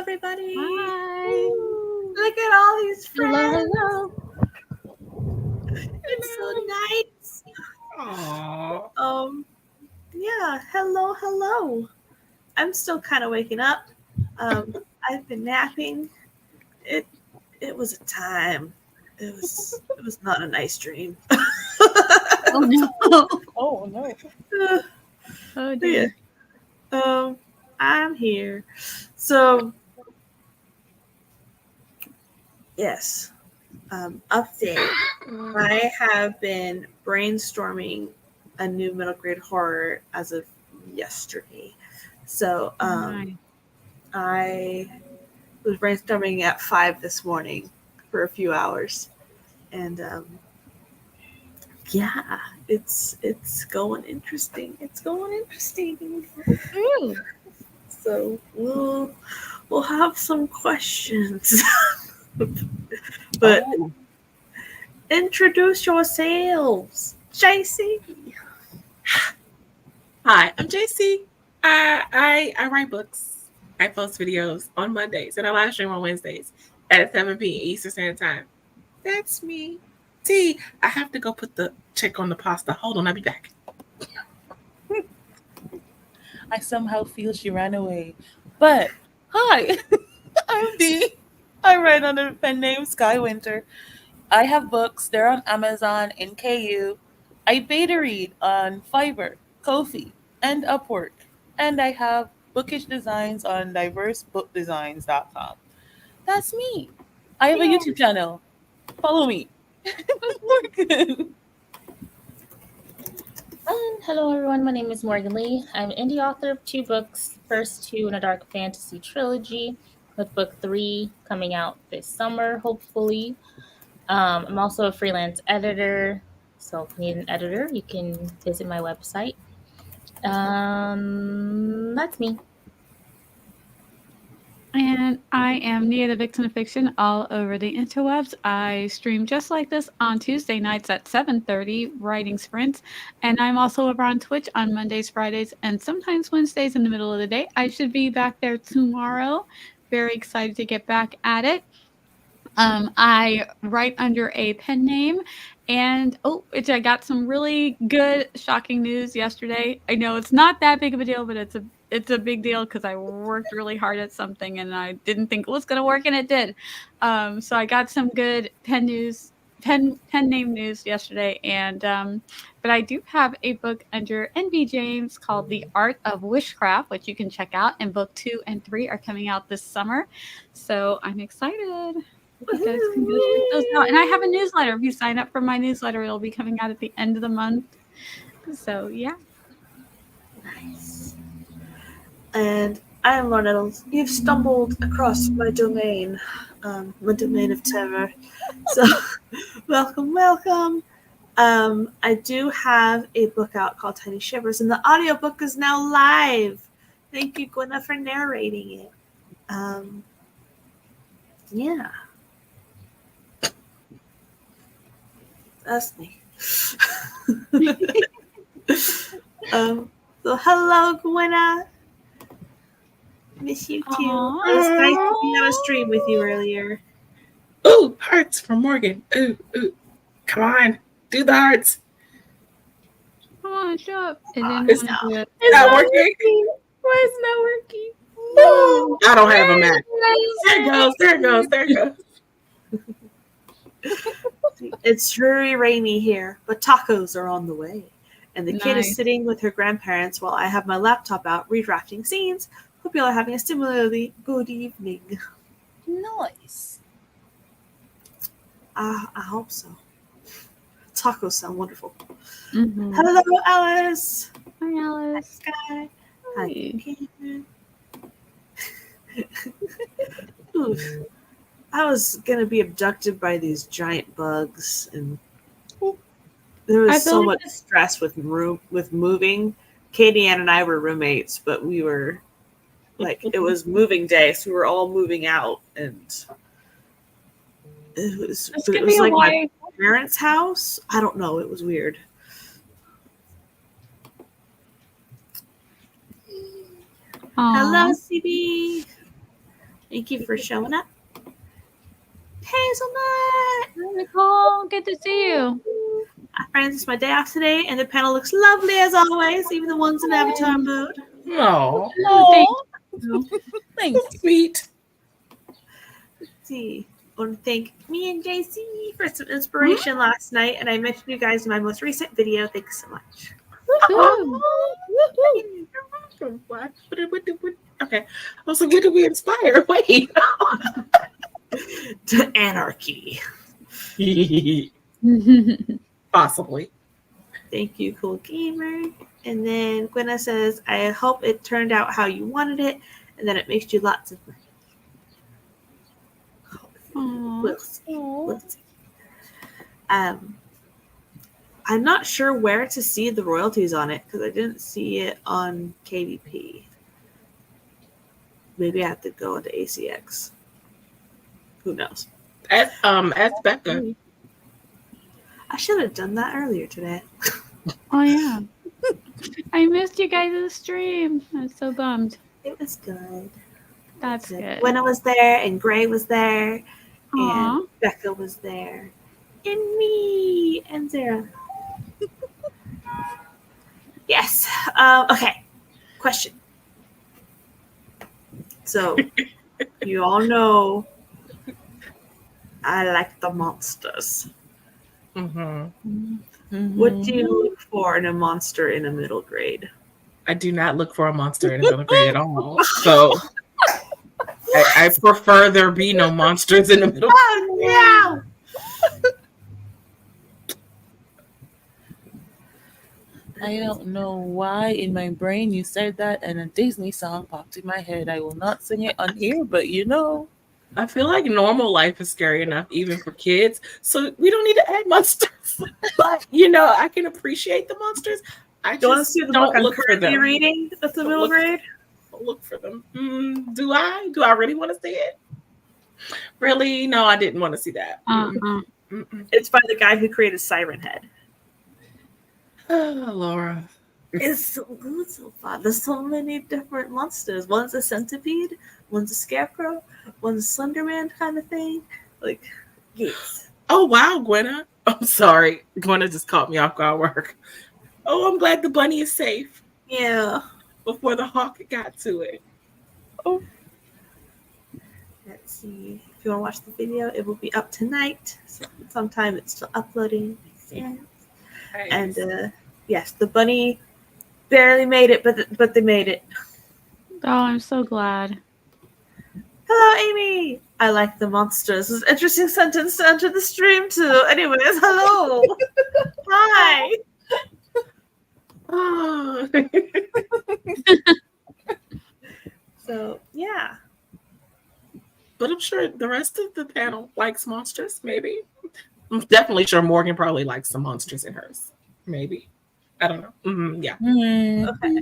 everybody. Hi. Woo. Look at all these Hello, friends. hello. It's so nice. Aww. Yeah. Hello. I'm still kind of waking up. I've been napping. It it was a time. It was not a nice dream. Oh no. Oh no. Oh Yeah. dear. I'm here. So yes. Update. I have been brainstorming a new middle grade horror as of yesterday. So Nice. I was brainstorming at 5 this morning for a few hours, and yeah, it's going interesting. It's going interesting. Ooh. So we'll have some questions, but Oh. introduce yourselves, JC. Hi, I'm JC. I write books. I post videos on Mondays and I live stream on Wednesdays at 7 p.m. Eastern Standard Time. That's me. T, I have to go put the check on the pasta. Hold on, I'll be back. I somehow feel she ran away. But hi, I'm Dee. I write under the pen name Sky Winter. I have books. They're on Amazon and KU. I beta read on Fiverr, Ko-fi, and Upwork. And I have bookish designs on diversebookdesigns.com. That's me. I have a Yeah. YouTube channel. Follow me. Morgan. Hello everyone, my name is Morgan Lee. I'm an indie author of 2 books, first 2 in a dark fantasy trilogy, with book 3 coming out this summer, hopefully. I'm also a freelance editor, so if you need an editor, you can visit my website. That's me. And I am Nia, the Vixen of Fiction, all over the interwebs. I stream just like this on Tuesday nights at 7:30, writing sprints. And I'm also over on Twitch on Mondays, Fridays, and sometimes Wednesdays in the middle of the day. I should be back there tomorrow. Very excited to get back at it. I write under a pen name, and I got some really good, shocking news yesterday. I know it's not that big of a deal, but it's a big deal because I worked really hard at something and I didn't think it was going to work, and it did. So I got some good pen name news yesterday, and but I do have a book under NB James called The Art of Wishcraft, which you can check out, and book 2 and 3 are coming out this summer. So I'm excited. You guys can go check those out. And I have a newsletter. If you sign up for my newsletter, it'll be coming out at the end of the month. So yeah. Nice. And I am Lauren Eddles. You've stumbled across my domain of terror. So, welcome. I do have a book out called Tiny Shivers, and the audiobook is now live. Thank you, Gwenna, for narrating it. Yeah. That's me. So hello, Gwenna. Miss you too. Aww. It was nice to be on a stream with you earlier. Ooh, hearts from Morgan. Ooh. Come on, do the hearts. Come on, show up. It didn't It's want to do it. It's not working. Why is it not working? No, I don't have a Mac. There it goes. It's dreary rainy here, but tacos are on the way. And the kid is Nice. sitting with her grandparents while I have my laptop out redrafting scenes. Hope you all are having a similarly good evening. Nice. I hope so. Tacos sound wonderful. Mm-hmm. Hello, Alice. Hi, Hi, Alice. Sky. Hi. Hi, Karen. Oof. I was gonna be abducted by these giant bugs, and there I was feel so like much stress with moving. Katie Ann and I were roommates, but we were like it was moving day, so we were all moving out, and it This was could be like my why. parents' house. I don't know. It was weird. Hello, Aw. CB. Thank you for showing up. Hazelnut! Hi, Nicole, good to see you. Hi, friends. It's my day off today, and the panel looks lovely as always, even the ones in avatar mode. Oh, Thank you. Thanks. sweet. Let's see. I want to thank me and JC for some inspiration last night, and I mentioned you guys in my most recent video. Thanks so much. Woohoo. You're welcome. Okay. I was like, what did we inspire? Wait. To anarchy. Possibly. Thank you, Cool Gamer. And then Gwenna says, I hope it turned out how you wanted it, and that it makes you lots of money. Aw. We'll see. We'll see. I'm not sure where to see the royalties on it because I didn't see it on KDP. Maybe I have to go into ACX. Who knows? Ask Becca. I should have done that earlier today. Oh yeah. I missed you guys' stream. I'm so bummed. It was good. That's good. Gwenna was there, and Gray was there, Aw. and Becca was there, and me, and Zara. Yes. Okay. Question. So, you all know I like the monsters. Mm-hmm. What do you look for in a monster in a middle grade? I do not look for a monster in middle grade at all. So I prefer there be no monsters in the middle. Oh, no! I don't know why in my brain you said that and a Disney song popped in my head. I will not sing it on here, but you know. I feel like normal life is scary enough even for kids. So we don't need to add monsters. But I can appreciate the monsters. I Do you want to just see the don't book I'm look for currently them. reading at the middle Look- grade? Don't look for them. Do I? Do I really want to see it? Really? No, I didn't want to see that. Mm-mm. It's by the guy who created Siren Head. Oh, Laura. It's so good so far. There's so many different monsters. One's a centipede, one's a scarecrow, one's a Slenderman kind of thing. Like, yes. Oh, wow, Gwenna. I'm sorry. Gwenna just caught me off guard work. Oh, I'm glad the bunny is safe Yeah. before the hawk got to it. Let's see. If you want to watch the video, it will be up tonight. So sometime it's still uploading. Yeah. And yes, the bunny barely made it, but they made it. Oh, I'm so glad. Hello, Amy. I like the monsters. It's an interesting sentence to enter the stream too. Anyways, hello. Hi. Oh. So yeah. But I'm sure the rest of the panel likes monsters, maybe. I'm definitely sure Morgan probably likes some monsters in hers. Maybe. I don't know. Yeah. Okay.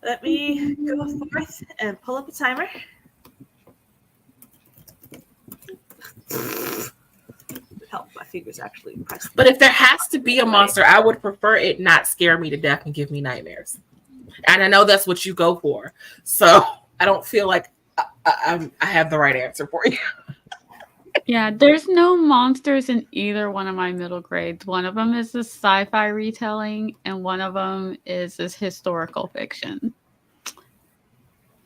Let me go forth and pull up a timer. Help, my fingers actually press. But if there has to be a monster, I would prefer it not scare me to death and give me nightmares. And I know that's what you go for. So I don't feel like I have the right answer for you. Yeah, there's no monsters in either one of my middle grades. One of them is this sci-fi retelling, and one of them is this historical fiction.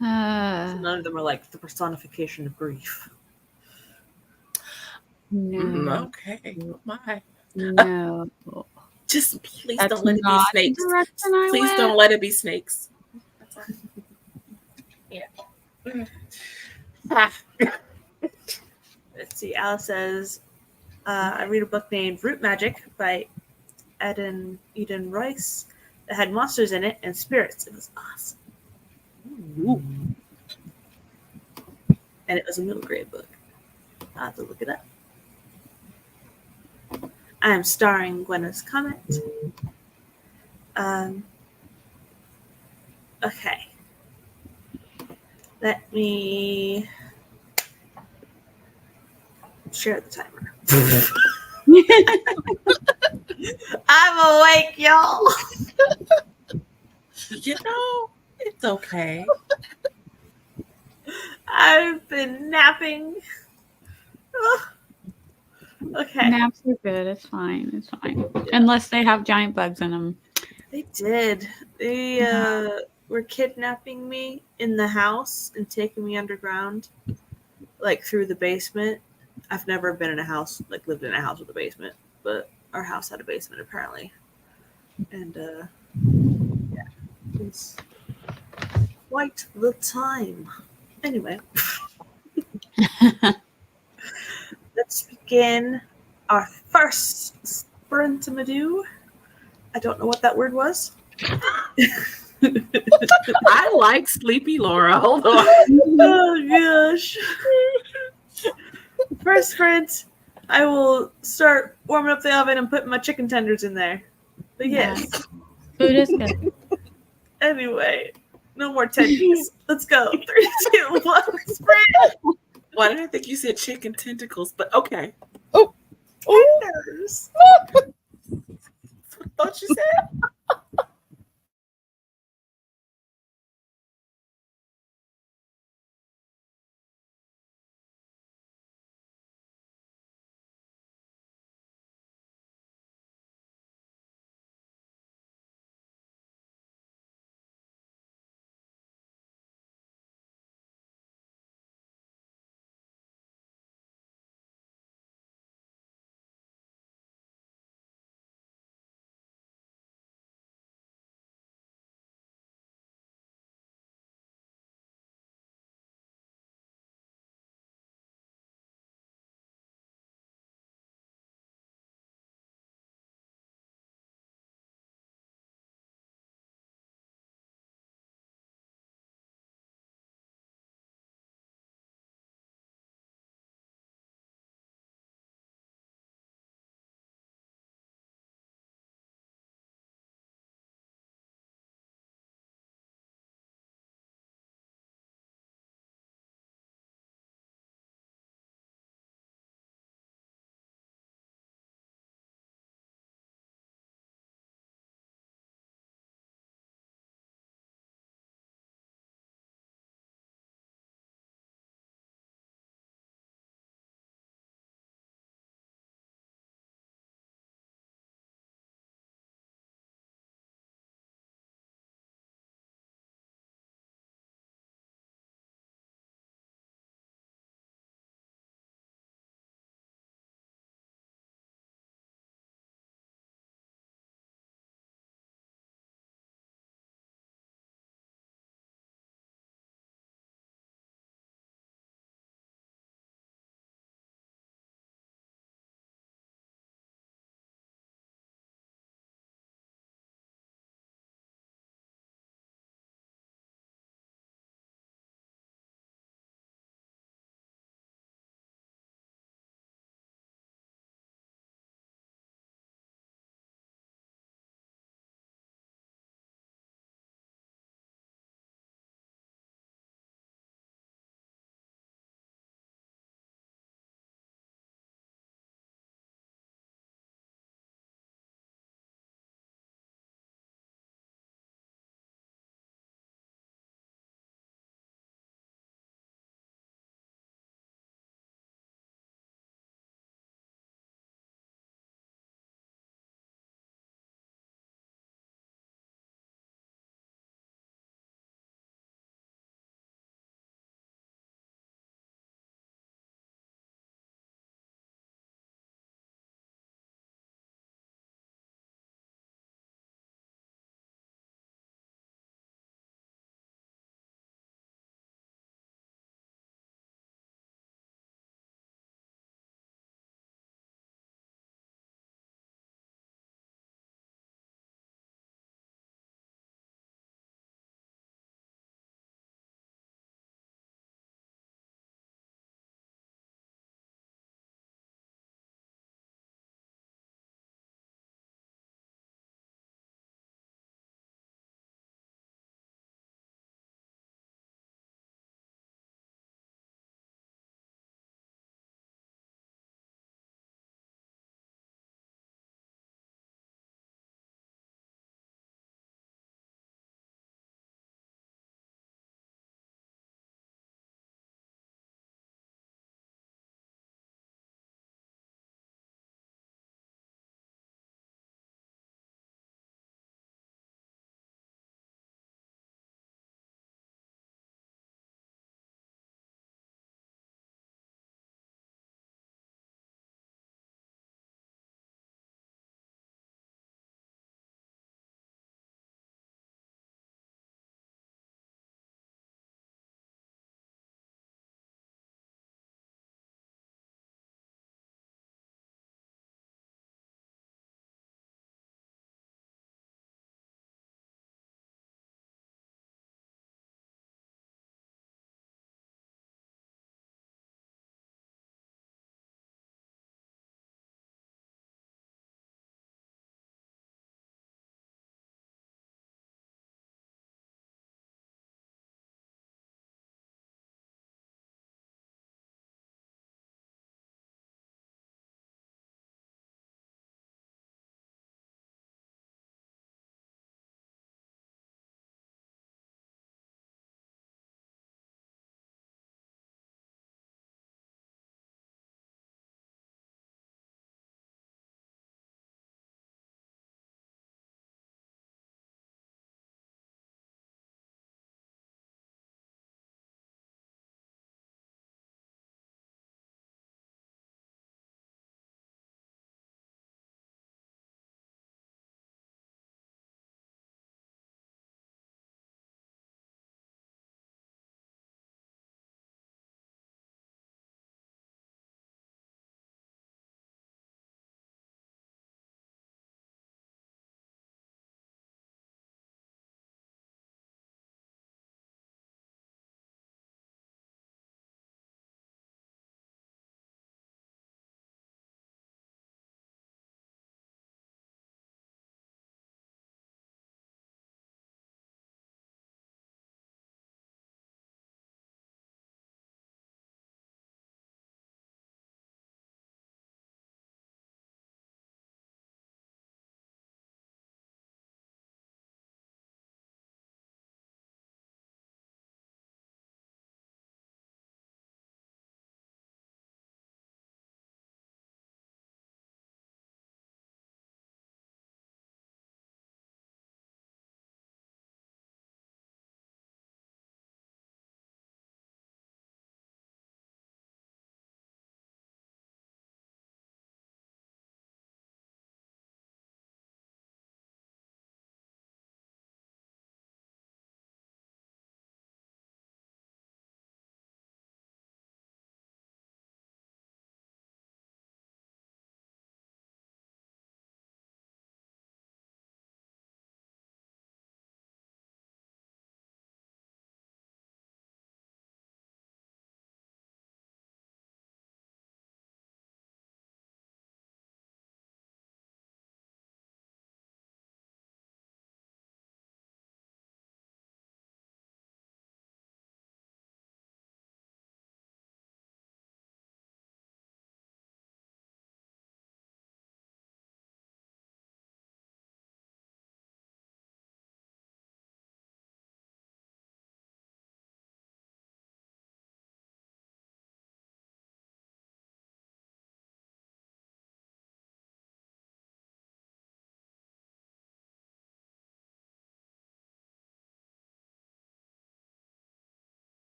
None of them are like the personification of grief. No, Okay. My. no. Just please That's don't let it be not the snakes. direction I Please went. don't let it be snakes. That's all. Yeah. Ah. Let's see. Alice says, I read a book named Root Magic by Eden Royce that had monsters in it and spirits. It was awesome. Ooh. And it was a middle grade book. I'll have to look it up. I am starring Gwenna's comment. Okay. Let me share the timer. I'm awake, y'all. It's okay. I've been napping. Ugh. Okay. Naps are good. It's fine. It's fine. Unless they have giant bugs in them. They did. They were kidnapping me in the house and taking me underground, like through the basement. I've never been in a house, like lived in a house with a basement, but our house had a basement apparently. And yeah, it was quite the time. Anyway, let's begin our first sprintamadoo. I don't know what that word was. I like Sleepy Laura. Hold on. Oh gosh. First sprint, I will start warming up the oven and putting my chicken tenders in there. But yes. Food is good. Anyway, no more tendies. Let's go. 3, 2, 1, sprint. Why did I think you said chicken tentacles? But okay. Tenders. That's what I thought you said.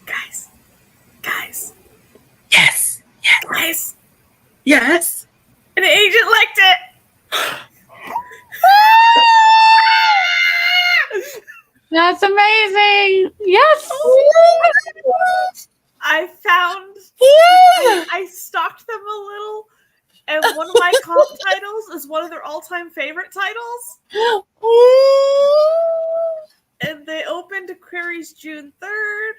Guys, guys, Yes. Yes. guys. Yes. An agent liked it. That's amazing. Yes. I found. Yeah. I stalked them a little, and one of my comp titles is one of their all-time favorite titles. And they opened to queries June 3rd.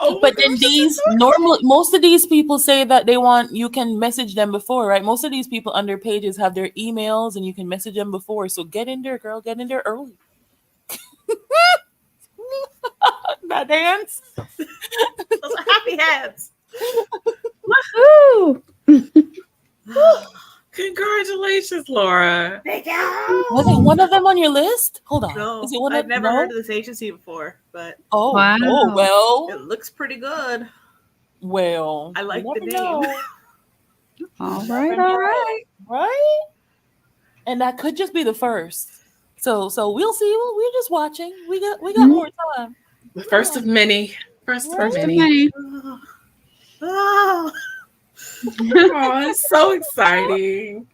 Oh, But then these most of these people say that they want you can message them before, right? Most of these people under pages have their emails and you can message them before. So get in there, girl. Get in there early. That dance. Those are happy hands. Woohoo. congratulations, Laura. Thank you. Was it one of them on your list? Hold on. No, Is it one I've of never no? heard of this agency before, but Oh, Wow. oh well. it looks pretty good. Well, I like you the never name. know, All never right. know. All right. right? And that could just be the first. So we'll see. We're just watching. We got Mhm. more time. The first of many. First of Right. Too many. many. Oh. Oh, it's so exciting.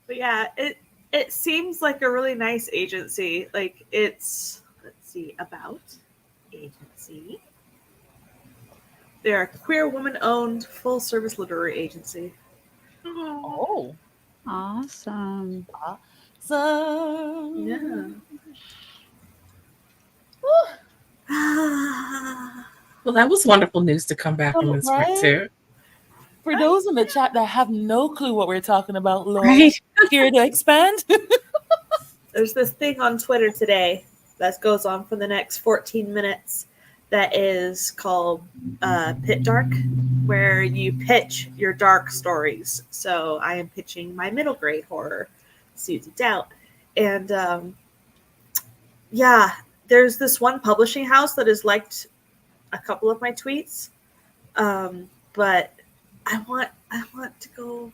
But yeah, it seems like a really nice agency. Like it's, let's see, about agency. They're a queer woman-owned full-service literary agency. Oh. Oh, Awesome. so Yeah. Well, that was wonderful news to come back from this Right? point too. For those in the chat that have no clue what we're talking about, Laura, Right. here to expand. There's this thing on Twitter today that goes on for the next 14 minutes that is called Pit Dark, where you pitch your dark stories. So I am pitching my middle grade horror, Seeds of Doubt. And yeah, there's this one publishing house that has liked a couple of my tweets. But I want to go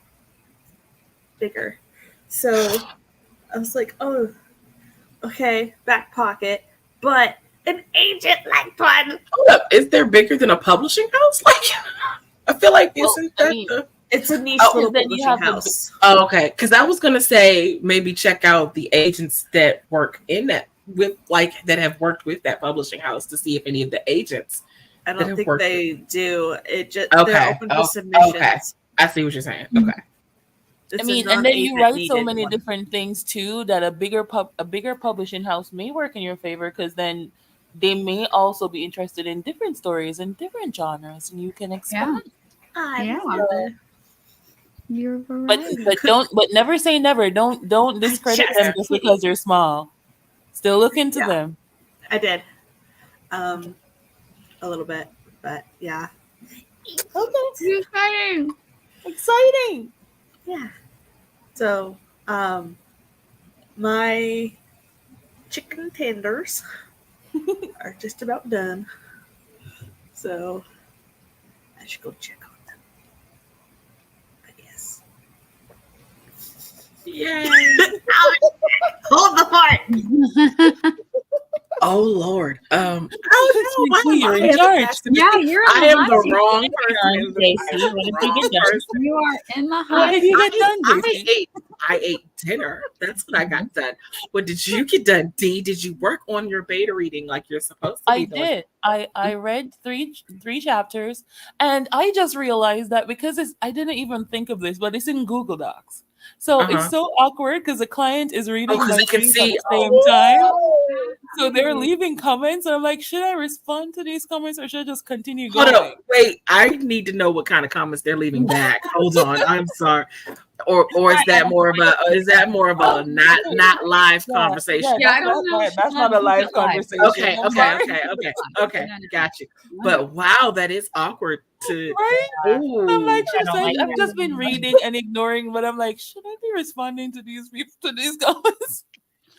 bigger. So I was like, oh, okay, back pocket, but an agent like one. Hold up, is there bigger than a publishing house? Like, I feel like isn't I that mean, the? It's a niche Oh, little then you publishing have the house. Oh, okay, because I was gonna say maybe check out the agents that work in that with like that have worked with that publishing house to see if any of the agents. I that don't have think worked they do. It just Okay. they're open Oh, to submissions. okay. I see what you're saying. Mhm. Okay. It's I a mean, and then you non-agent write so needed many one. different things too that a bigger publishing house may work in your favor because then they may also be interested in different stories and different genres, and you can expand. I Yeah. love it. You're But right. but never say never. Don't discredit them just because they're small. Still look into Yeah. them. I did. A little bit, but yeah. Okay, Exciting. exciting. Yeah. So, my chicken tenders are just about done. So, I should go check on them. But yes. Yay. Hold the fort! Oh Lord. Oh, why am you're I in the charge. person? Yeah, you're in I the am hot the seat. wrong person. Stacey, what did you get done? You are in the What hot did seat. you get done, JC? I ate dinner. That's what I got done. What did you get done, D? Did you work on your beta reading like you're supposed to be I doing? did. I read three chapters, and I just realized that because I didn't even think of this, but it's in Google Docs. So it's so awkward because the client is reading because my they can tweets see at the same time. So they're leaving comments, and I'm like, should I respond to these comments or should I just continue Hold going? up, wait. I need to know what kind of comments they're leaving back. Hold on, I'm sorry. Or is that more of a not live conversation? Yeah, I don't know. That's not a live conversation. Okay, I'm okay, sorry. okay. Got you. But wow, that is awkward to. Right? Ooh. I'm like, I don't like I've just been reading and ignoring, but I'm like, should I be responding to these people to these comments?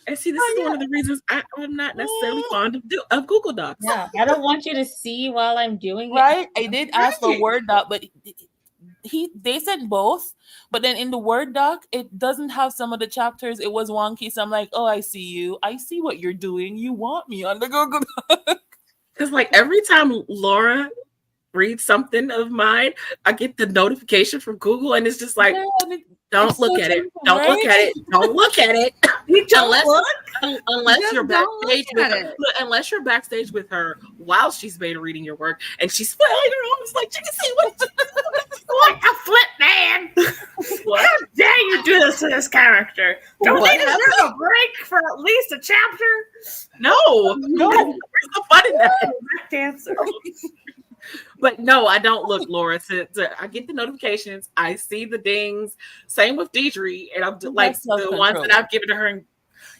And see, this is one of the reasons I'm not necessarily fond of Google Docs. Yeah, I don't want you to see while I'm doing it. Right? I did ask for Right. Word doc, but they sent both, but then in the Word doc, it doesn't have some of the chapters. It was wonky. So I'm like, oh, I see you. I see what you're doing. You want me on the Google Doc. Because like every time Laura reads something of mine, I get the notification from Google, and it's just like, don't it's look so at it. terrible, Don't right? look at it. Don't look at it. You don't Unless- look. Unless Just you're don't backstage look with at her, it. unless you're backstage with her while she's been reading your work, and she's flailing her arms like you can see what What a flip, man! what? How dare you do this to this character? Don't What they deserve a break for at least a chapter? No, where's the fun in that? Correct answer. But no, I don't look, Laura. I get the notifications, I see the dings. Same with Deidre, and I'm like That's the ones self-control. that I've given to her. And,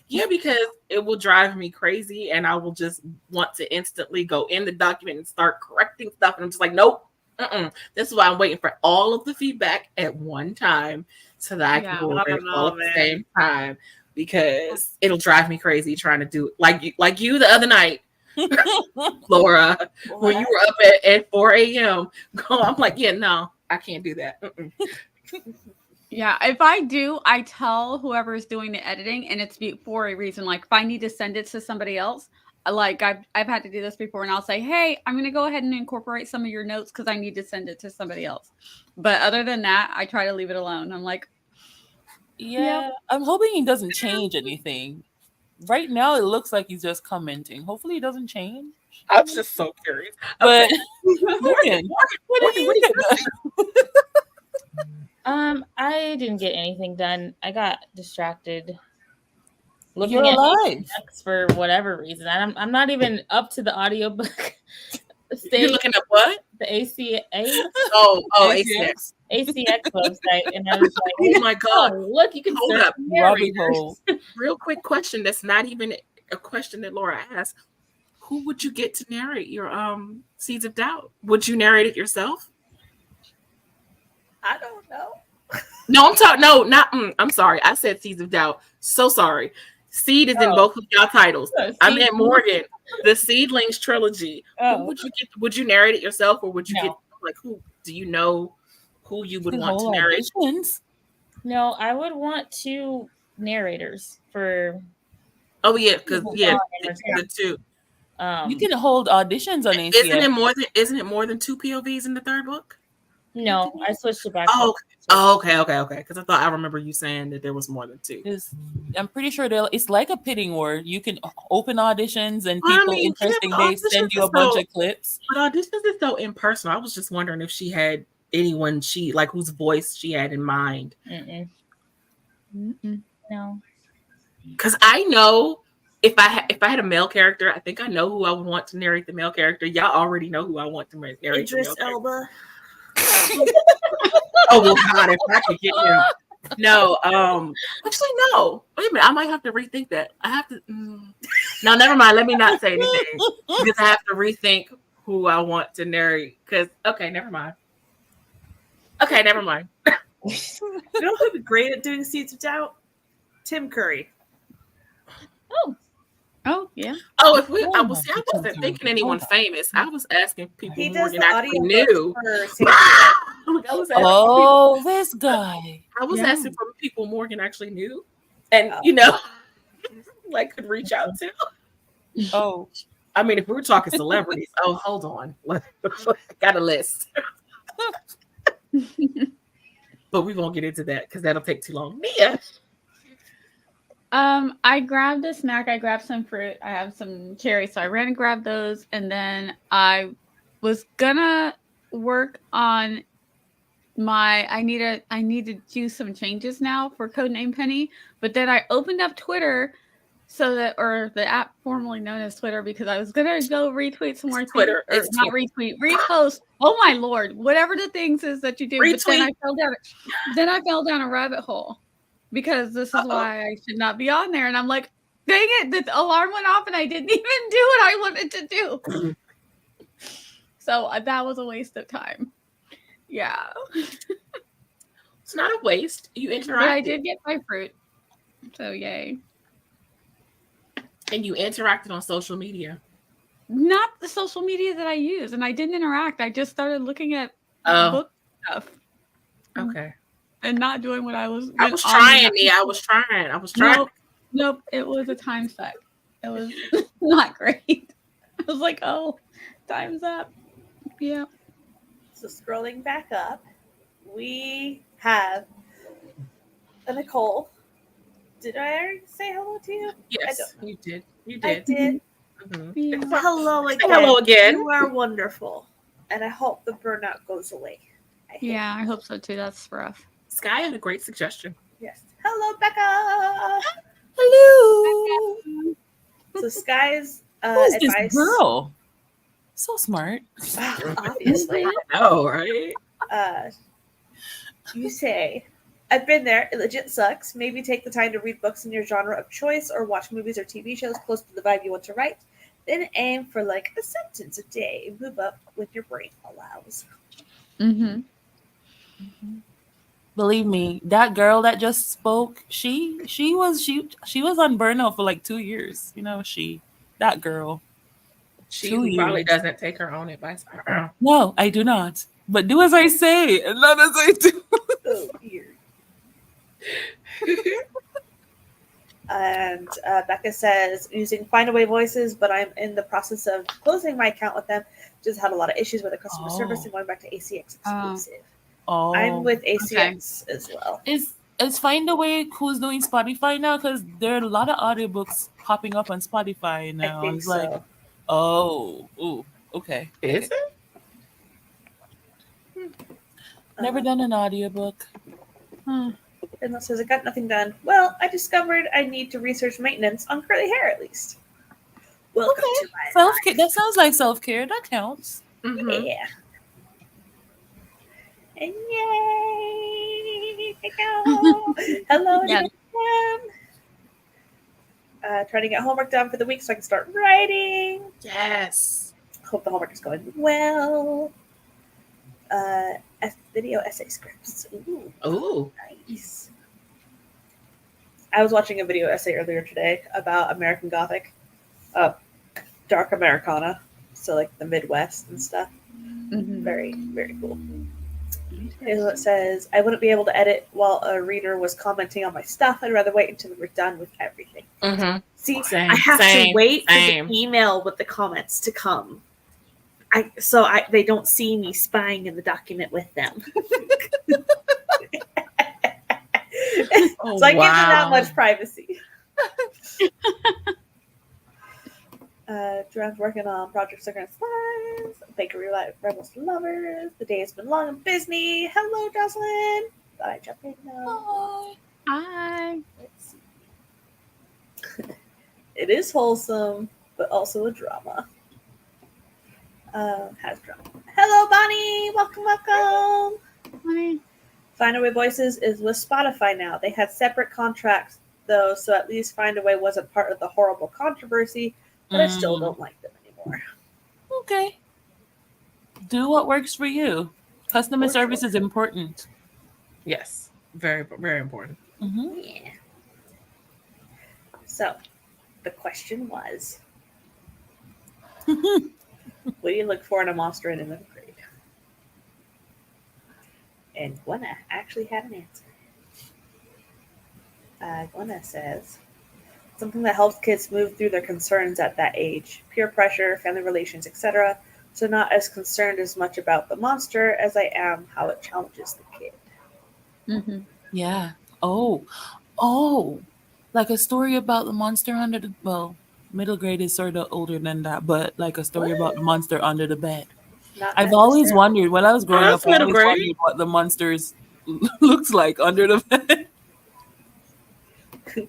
yeah, because it will drive me crazy, and I will just want to instantly go in the document and start correcting stuff. And I'm just like, nope. This is why I'm waiting for all of the feedback at one time so that I can go over it all at the same time, because it'll drive me crazy trying to do it like you the other night. Laura, when you were up at 4 a.m. I'm like, yeah, no, I can't do that. Yeah, if I do, I tell whoever's doing the editing, and it's for a reason. Like if I need to send it to somebody else, like I've had to do this before, and I'll say, hey, I'm gonna go ahead and incorporate some of your notes because I need to send it to somebody else. But other than that, I try to leave it alone. I'm like, Yeah, I'm hoping he doesn't change anything. Right now, it looks like he's just commenting. Hopefully, it doesn't change. I'm just so curious. But Morgan, what do you get? I didn't get anything done. I got distracted looking You're at alive. ACX for whatever reason. I'm not even up to the audiobook You're stage. looking at what? The ACA Oh, ACX. ACX website, and I was like, Oh my God. oh, look, you can Hold search up. Rabbit narrators. hole. Real quick question. That's not even a question that Laura asked. Who would you get to narrate your Seeds of Doubt? Would you narrate it yourself? I don't know. No, I'm talking. No, not. I'm sorry. I said Seeds of Doubt. So sorry. Seed is in both of y'all titles. I meant Morgan, the Seedlings trilogy. Who would you get? Would you narrate it yourself, or would you get like who? Do you know who you would want to narrate? Auditions. No, I would want 2 narrators for. Oh yeah, because the two. You can hold auditions on ACX. Isn't it more than 2 POVs in the third book? No, I switched it back. Okay. Because I thought I remember you saying that there was more than 2. I'm pretty sure it's like a pitting war. You can open auditions, and Well, I people mean, interesting. yeah, They send you a auditions bunch is of clips. But auditions is so impersonal. I was just wondering if she had anyone whose voice she had in mind. No. Because I know if I had a male character, I think I know who I would want to narrate the male character. Y'all already know who I want to narrate the male Idris character. Elba. Oh well, God, if I could get him. No, actually, no. Wait a minute, I might have to rethink that. I have to. No, never mind. Let me not say anything because I have to rethink who I want to narrate. Because never mind. Okay, never mind. You know who'd be great at doing Seeds of Doubt? Tim Curry. oh yeah. Oh, I wasn't thinking anyone famous. I was asking people He more does than the I audio knew. for Sandra. I was asking Oh, this guy. I was Yeah. asking for people Morgan actually knew, and like could reach out to. Oh, I mean, if we were talking celebrities, hold on, got a list, but we won't get into that because that'll take too long. Mia, I grabbed a snack. I grabbed some fruit. I have some cherries, so I ran and grabbed those, and then I was gonna work on I need to do some changes now for Codename Penny, but then I opened up Twitter or the app formerly known as Twitter, because I was gonna go retweet some more Twitter. things, or not retweet, repost. Oh my Lord, whatever the things is that you do. But then I fell down a rabbit hole because this is why I should not be on there. And I'm like, dang it, the alarm went off and I didn't even do what I wanted to do. So that was a waste of time. Yeah. It's not a waste. You interacted. But I did get my fruit. So yay. And you interacted on social media. Not the social media that I use. And I didn't interact. I just started looking at book stuff. Okay. and not doing what I was. I was on trying, the- Nia. I was trying. Nope. It was a time suck. It was not great. I was like, oh, time's up. Yeah. So scrolling back up, we have a Nicole. Did I already say hello to you? Yes, you did. You I did. did. Mhm. Yeah. Hello Say again. hello again. You are wonderful. And I hope the burnout goes away. I hate Yeah, I hope so too. That's rough. Sky had a great suggestion. Yes. Hello, Becca. Hello. So Sky's Who is this advice. girl? So smart. Obviously. Oh, right. You say, I've been there. It legit sucks. Maybe take the time to read books in your genre of choice or watch movies or TV shows close to the vibe you want to write. Then aim for like a sentence a day. Move up with your brain allows. Mm-hmm. Believe me, that girl that just spoke, she was on burnout for like 2 years. You know, that girl. She 2 probably years. doesn't take her own advice. No, I do not. But do as I say and not as I do. Oh, weird. And Becca says, using Findaway Voices, but I'm in the process of closing my account with them. Just had a lot of issues with the customer service and going back to ACX exclusive. Oh, I'm with ACX as well. Is Find a Way who's doing Spotify now? Because there are a lot of audiobooks popping up on Spotify now. I think It's so. like, ooh, okay. Is it? Never done an audiobook. And that says, I got nothing done. Well, I discovered I need to research maintenance on curly hair at least. Welcome to my Self-care. That sounds like self-care. That counts. Mhm. Yeah. And yay! Hello, Yeah. again. Trying to get homework done for the week so I can start writing. Yes. Hope the homework is going well. Video essay scripts. Ooh, Ooh. nice. I was watching a video essay earlier today about American Gothic, dark Americana, so like the Midwest and stuff. Mm-hmm. Very, very cool. Here's what it says. I wouldn't be able to edit while a reader was commenting on my stuff. I'd rather wait until we're done with everything. Mm-hmm. See, Same, I have to same, wait for same. the email with the comments to come. They don't see me spying in the document with them. Oh, So I give them that wow. much privacy. Joanne's working on Project Secret Spies, Bakery Rebels Lovers. The day has been long and busy. Hello, Jocelyn. Thought I'd jump in now. Hi. Let's see. It is wholesome, but also a drama. Has drama. Hello, Bonnie. Welcome. Hi. Findaway Voices is with Spotify now. They had separate contracts, though, so at least Findaway wasn't part of the horrible controversy, but I still don't like them anymore. Okay. Do what works for you. Customer For service sure. is important. Yes. Very, very important. Mm-hmm. Yeah. So, the question was, what do you look for in a monster in 11th grade? And Gwenna actually had an answer. Gwenna says, something that helps kids move through their concerns at that age. Peer pressure, family relations, etc. So not as concerned as much about the monster as I am how it challenges the kid. Mm-hmm. Yeah. Oh. Like a story about the monster under the middle grade is sort of older than that, but like a story about the monster under the bed. Not I've always necessarily. wondered when I was growing that's up. I middle always grade. wondered what the monsters looks like under the bed.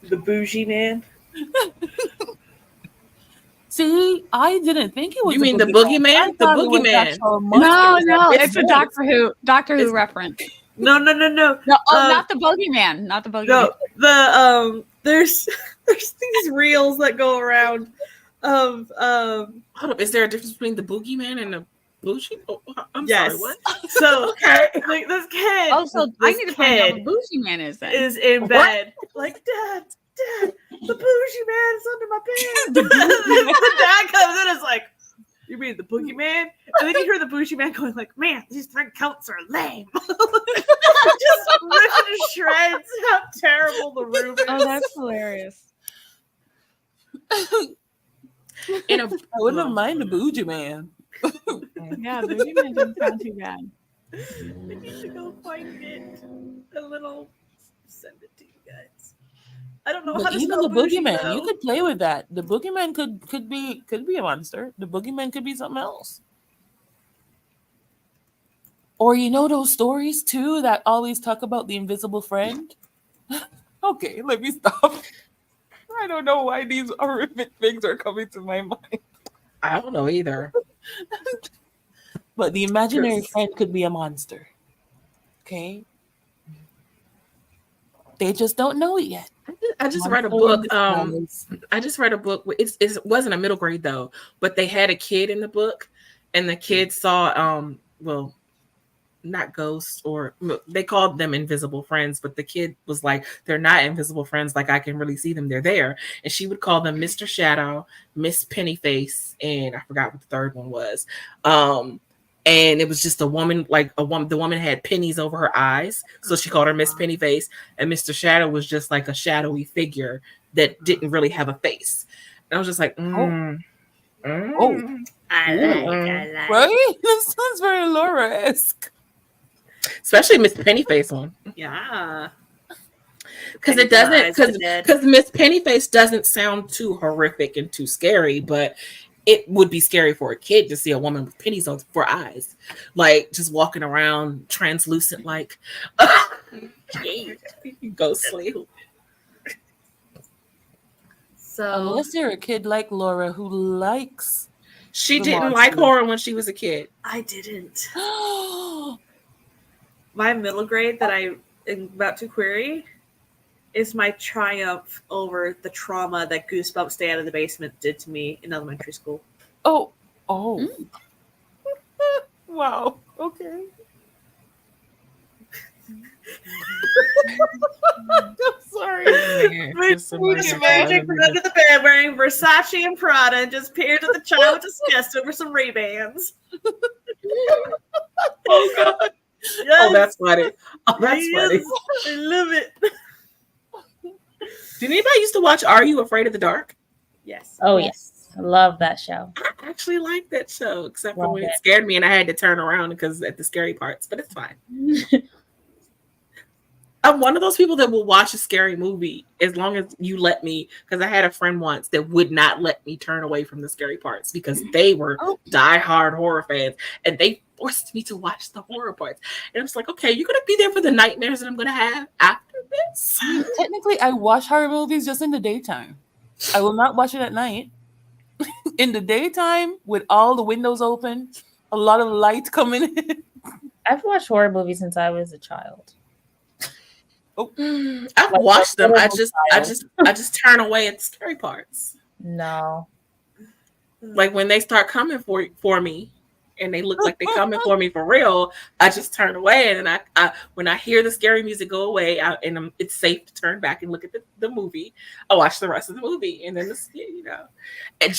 The bougie man. See, I didn't think it was. You a mean the boogeyman. I boogeyman? The thought it was boogeyman. actual No, monsters. no, It's it's a voice. Doctor Who It's- reference. No. No, not the bogeyman. Not the bogeyman. No, there's these reels that go around of Hold up. Is there a difference between the boogeyman and the bougie? Oh, I'm Yes. sorry. What? so like this kid. Oh, so I this need to find out kid what bougie man is then. is in bed. Like, Dad, the bougie man is under my bed. The dad comes in and is like, you mean the boogeyman? And then you hear the bougie man going like, man, these 3 coats are lame. just ripping to shreds how terrible the room is. Oh, that's hilarious. In a, I wouldn't have minded the Bougie Man. Yeah, Boogie Man didn't sound too bad. I need to go find it. A little send it to you guys. I don't know how But to even spell the bougie, Boogeyman, though. you could play with that. The Boogeyman could be a monster. The Boogeyman could be something else. Or you know those stories too that always talk about the invisible friend? Okay, let me stop. I don't know why these horrific things are coming to my mind. I don't know either. But the imaginary Yes. friend could be a monster. Okay? They just don't know it yet. I just read a Monster in book. disguise. I just read a book. It wasn't a middle grade though, but they had a kid in the book, and the kid saw well, not ghosts, or they called them invisible friends, but the kid was like, they're not invisible friends, like I can really see them, they're there. And she would call them Mr. Shadow, Miss Pennyface, and I forgot what the third one was. And it was just a woman, the woman had pennies over her eyes, so she called her Miss Pennyface, and Mr. Shadow was just like a shadowy figure that didn't really have a face. And I was just like, Oh. I like. Right? This sounds very Laura-esque. Especially Miss Pennyface one. Yeah. Because it Penny's doesn't, eyes are dead. because Miss Pennyface doesn't sound too horrific and too scary, but it would be scary for a kid to see a woman with pennies on for eyes, like just walking around translucent, like ghostly. So Unless you're a kid like Laura who likes. She The didn't like monster. horror when she was a kid. I didn't. Oh, My middle grade that I am about to query is my triumph over the trauma that Goosebumps Stay Out of the Basement did to me in elementary school. oh. Wow. Okay. I'm sorry. Magic from under the bed wearing Versace and Prada and just peered at the child with disgust over some Ray-Bans. Oh God! Yes, Oh, that's funny. Oh, that's funny. yes, I love it. Did anybody used to watch Are You Afraid of the Dark? Yes. Oh yes, I love that show. I actually like that show, except for Love when it it. scared me and I had to turn around because at the scary parts. But it's fine. I'm one of those people that will watch a scary movie as long as you let me. Because I had a friend once that would not let me turn away from the scary parts because they were diehard horror fans and they forced me to watch the horror parts. And I was like, okay, you're gonna be there for the nightmares that I'm gonna have after this. Technically, I watch horror movies just in the daytime. I will not watch it at night. In the daytime, with all the windows open, a lot of light coming in. I've watched horror movies since I was a child. I've Like watched a them. I little just turn away at the scary parts. No. Like when they start coming for me and they look like they're coming for me for real, I just turn away. And then I when I hear the scary music go away it's safe to turn back and look at the movie, I watch the rest of the movie. And then and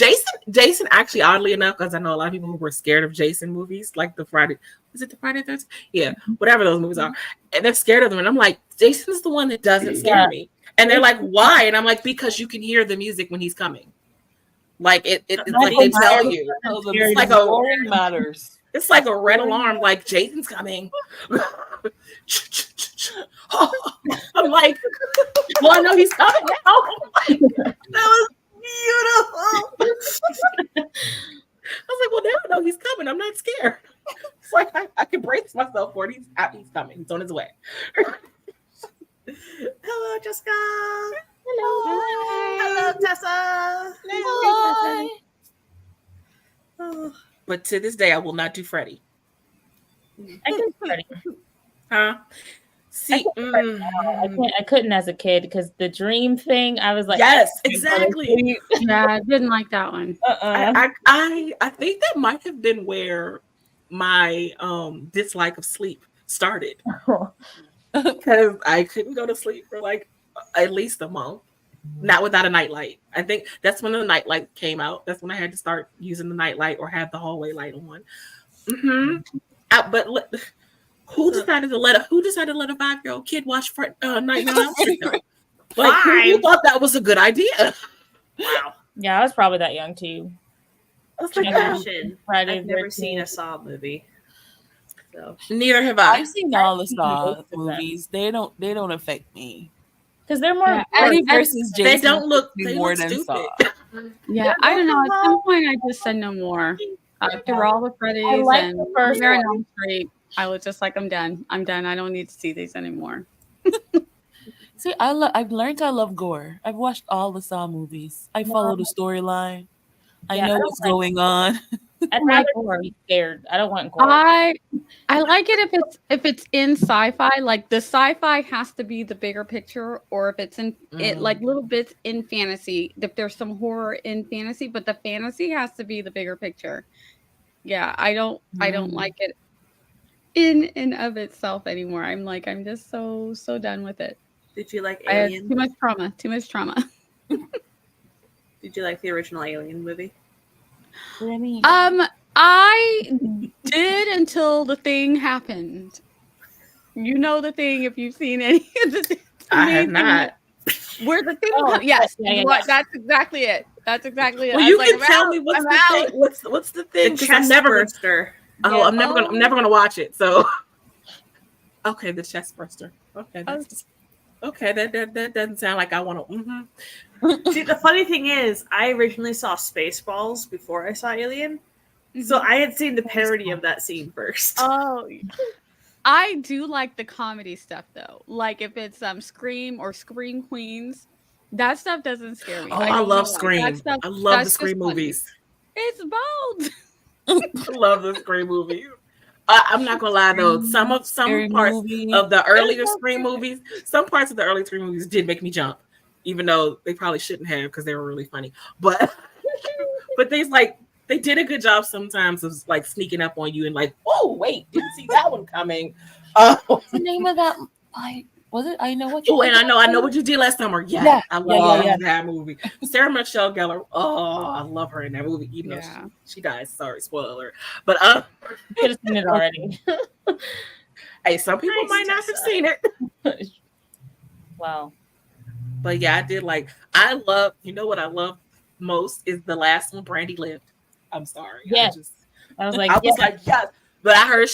Jason actually, oddly enough, because I know a lot of people who were scared of Jason movies, like the Friday 13th? Yeah, whatever those movies are. And they're scared of them. And I'm like, Jason's the one that doesn't scare me. And they're like, why? And I'm like, because you can hear the music when he's coming. Like it's like they tell you. It's like like a- matters. It's like a red alarm, like Jason's coming. I'm like, well, I know he's coming now. That was beautiful. I was like, well, now I know he's coming. I'm not scared. It's like I can brace myself for it. He's coming. He's on his way. Hello, Jessica. Hello. Hello, Tessa. Hi. Oh, But to this day, I will not do Freddy. I can Freddy. Huh? See, I couldn't as a kid because the dream thing. I was like, yes, exactly. Yeah, I didn't like that one. I think that might have been where my dislike of sleep started, because I couldn't go to sleep for like at least a month, not without a nightlight. I think that's when the nightlight came out. That's when I had to start using the nightlight or have the hallway light on. But Who decided to let a 5-year-old kid watch Nightmare on Elm Street? Like, who Five? thought that was a good idea? Wow. Yeah, I was probably that young too. I was like, Confession. Friday I've never 13th. seen a Saw movie. So neither have I. I've seen all the seen Saw most of them. movies. They don't affect me. Because they're more Yeah, Eddie I- versus Jason. They don't look. affects me They more look than stupid. Saw. Yeah, I don't know. At some point, I just said no more. After all the Freddy's I like and the first Nightmare on one. Elm Street, I was just like, I'm done. I'm done. I don't need to see these anymore. See, I've learned I love gore. I've watched all the Saw movies. I follow the storyline. I Yeah, know I don't what's like- going on. I'd Oh my rather be scared. I don't want gore. I like it if it's in sci-fi. Like the sci-fi has to be the bigger picture, or if it's in it like little bits in fantasy. If there's some horror in fantasy, but the fantasy has to be the bigger picture. Yeah, I don't like it in and of itself anymore. I'm just so done with it. did you like I had Alien? too much trauma. Too much trauma. Did you like the original Alien movie? What I mean? I did until the thing happened. You know the thing if you've seen any of the I have not. Where the thing Oh, yes, yeah, yeah, what- yeah. that's exactly it. That's exactly it. Well, I you was can like, tell I'm me out. what's I'm the out. thing. What's the thing? The 'Cause chest burster. Oh, Yeah. I'm never gonna watch it. So, okay, the chest burster. Okay, okay. That doesn't sound like I want to. See, the funny thing is, I originally saw Spaceballs before I saw Alien, so I had seen the parody of that scene first. Oh, I do like the comedy stuff though. Like if it's Scream or Scream Queens, that stuff doesn't scare me. Oh, I don't know love why. Scream. That stuff- I love the that's Scream just funny. movies. It's bold. I love the Scream movies. I'm not gonna lie though. Some Scary parts movie. of the earlier Scream movies, some parts of the early Scream movies did make me jump, even though they probably shouldn't have because they were really funny. But things like they did a good job sometimes of like sneaking up on you and like, oh wait, didn't see that one coming. What's the name of that? I know what you. Oh, and I know what you did last summer. Yeah, Yeah, I yeah, love yeah. that movie. Sarah Michelle Gellar. Oh, I love her in that movie. Even Yeah. though she dies. Sorry, spoiler. But Could have seen it already. hey, some people Nice, might not have Tessa. seen it. Wow. But yeah, I did like. I love. You know what I love most is the last one. Brandy lived. I'm sorry. Yes. I was like, I yeah. was like, yes. But I heard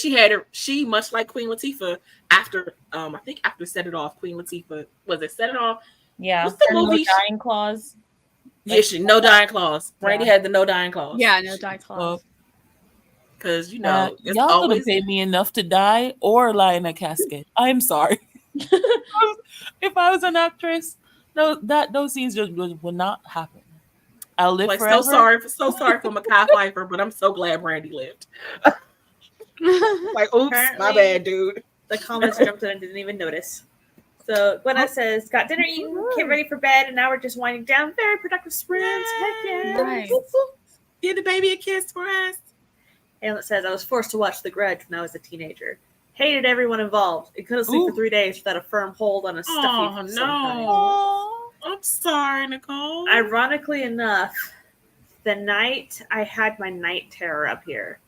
she much like Queen Latifah after I think after Set It Off, Queen Latifah was it Set It Off? Yeah. What's the Her no movie? dying clause. Yeah, she no dying clause. Brandy had the no dying clause. Yeah, no die clause. Because you know it's y'all could always have paid me enough to die or lie in a casket. I'm sorry. If I was an actress, those scenes just would not happen. I'll live like forever. so sorry for Mekhi Phifer, but I'm so glad Brandy lived. Like, oops, my Apparently- bad, dude. The comments jumped in and didn't even notice. So Gwenna says, got dinner eaten, get ready for bed, and now we're just winding down. Very productive sprints. Heck yeah. Nice. Give the baby a kiss for us. Hamlet says, I was forced to watch The Grudge when I was a teenager. Hated everyone involved. And couldn't sleep Ooh. for 3 days without a firm hold on a stuffy Oh, of some kind. no. Oh, I'm sorry, Nicole. Ironically enough, the night I had my night terror up here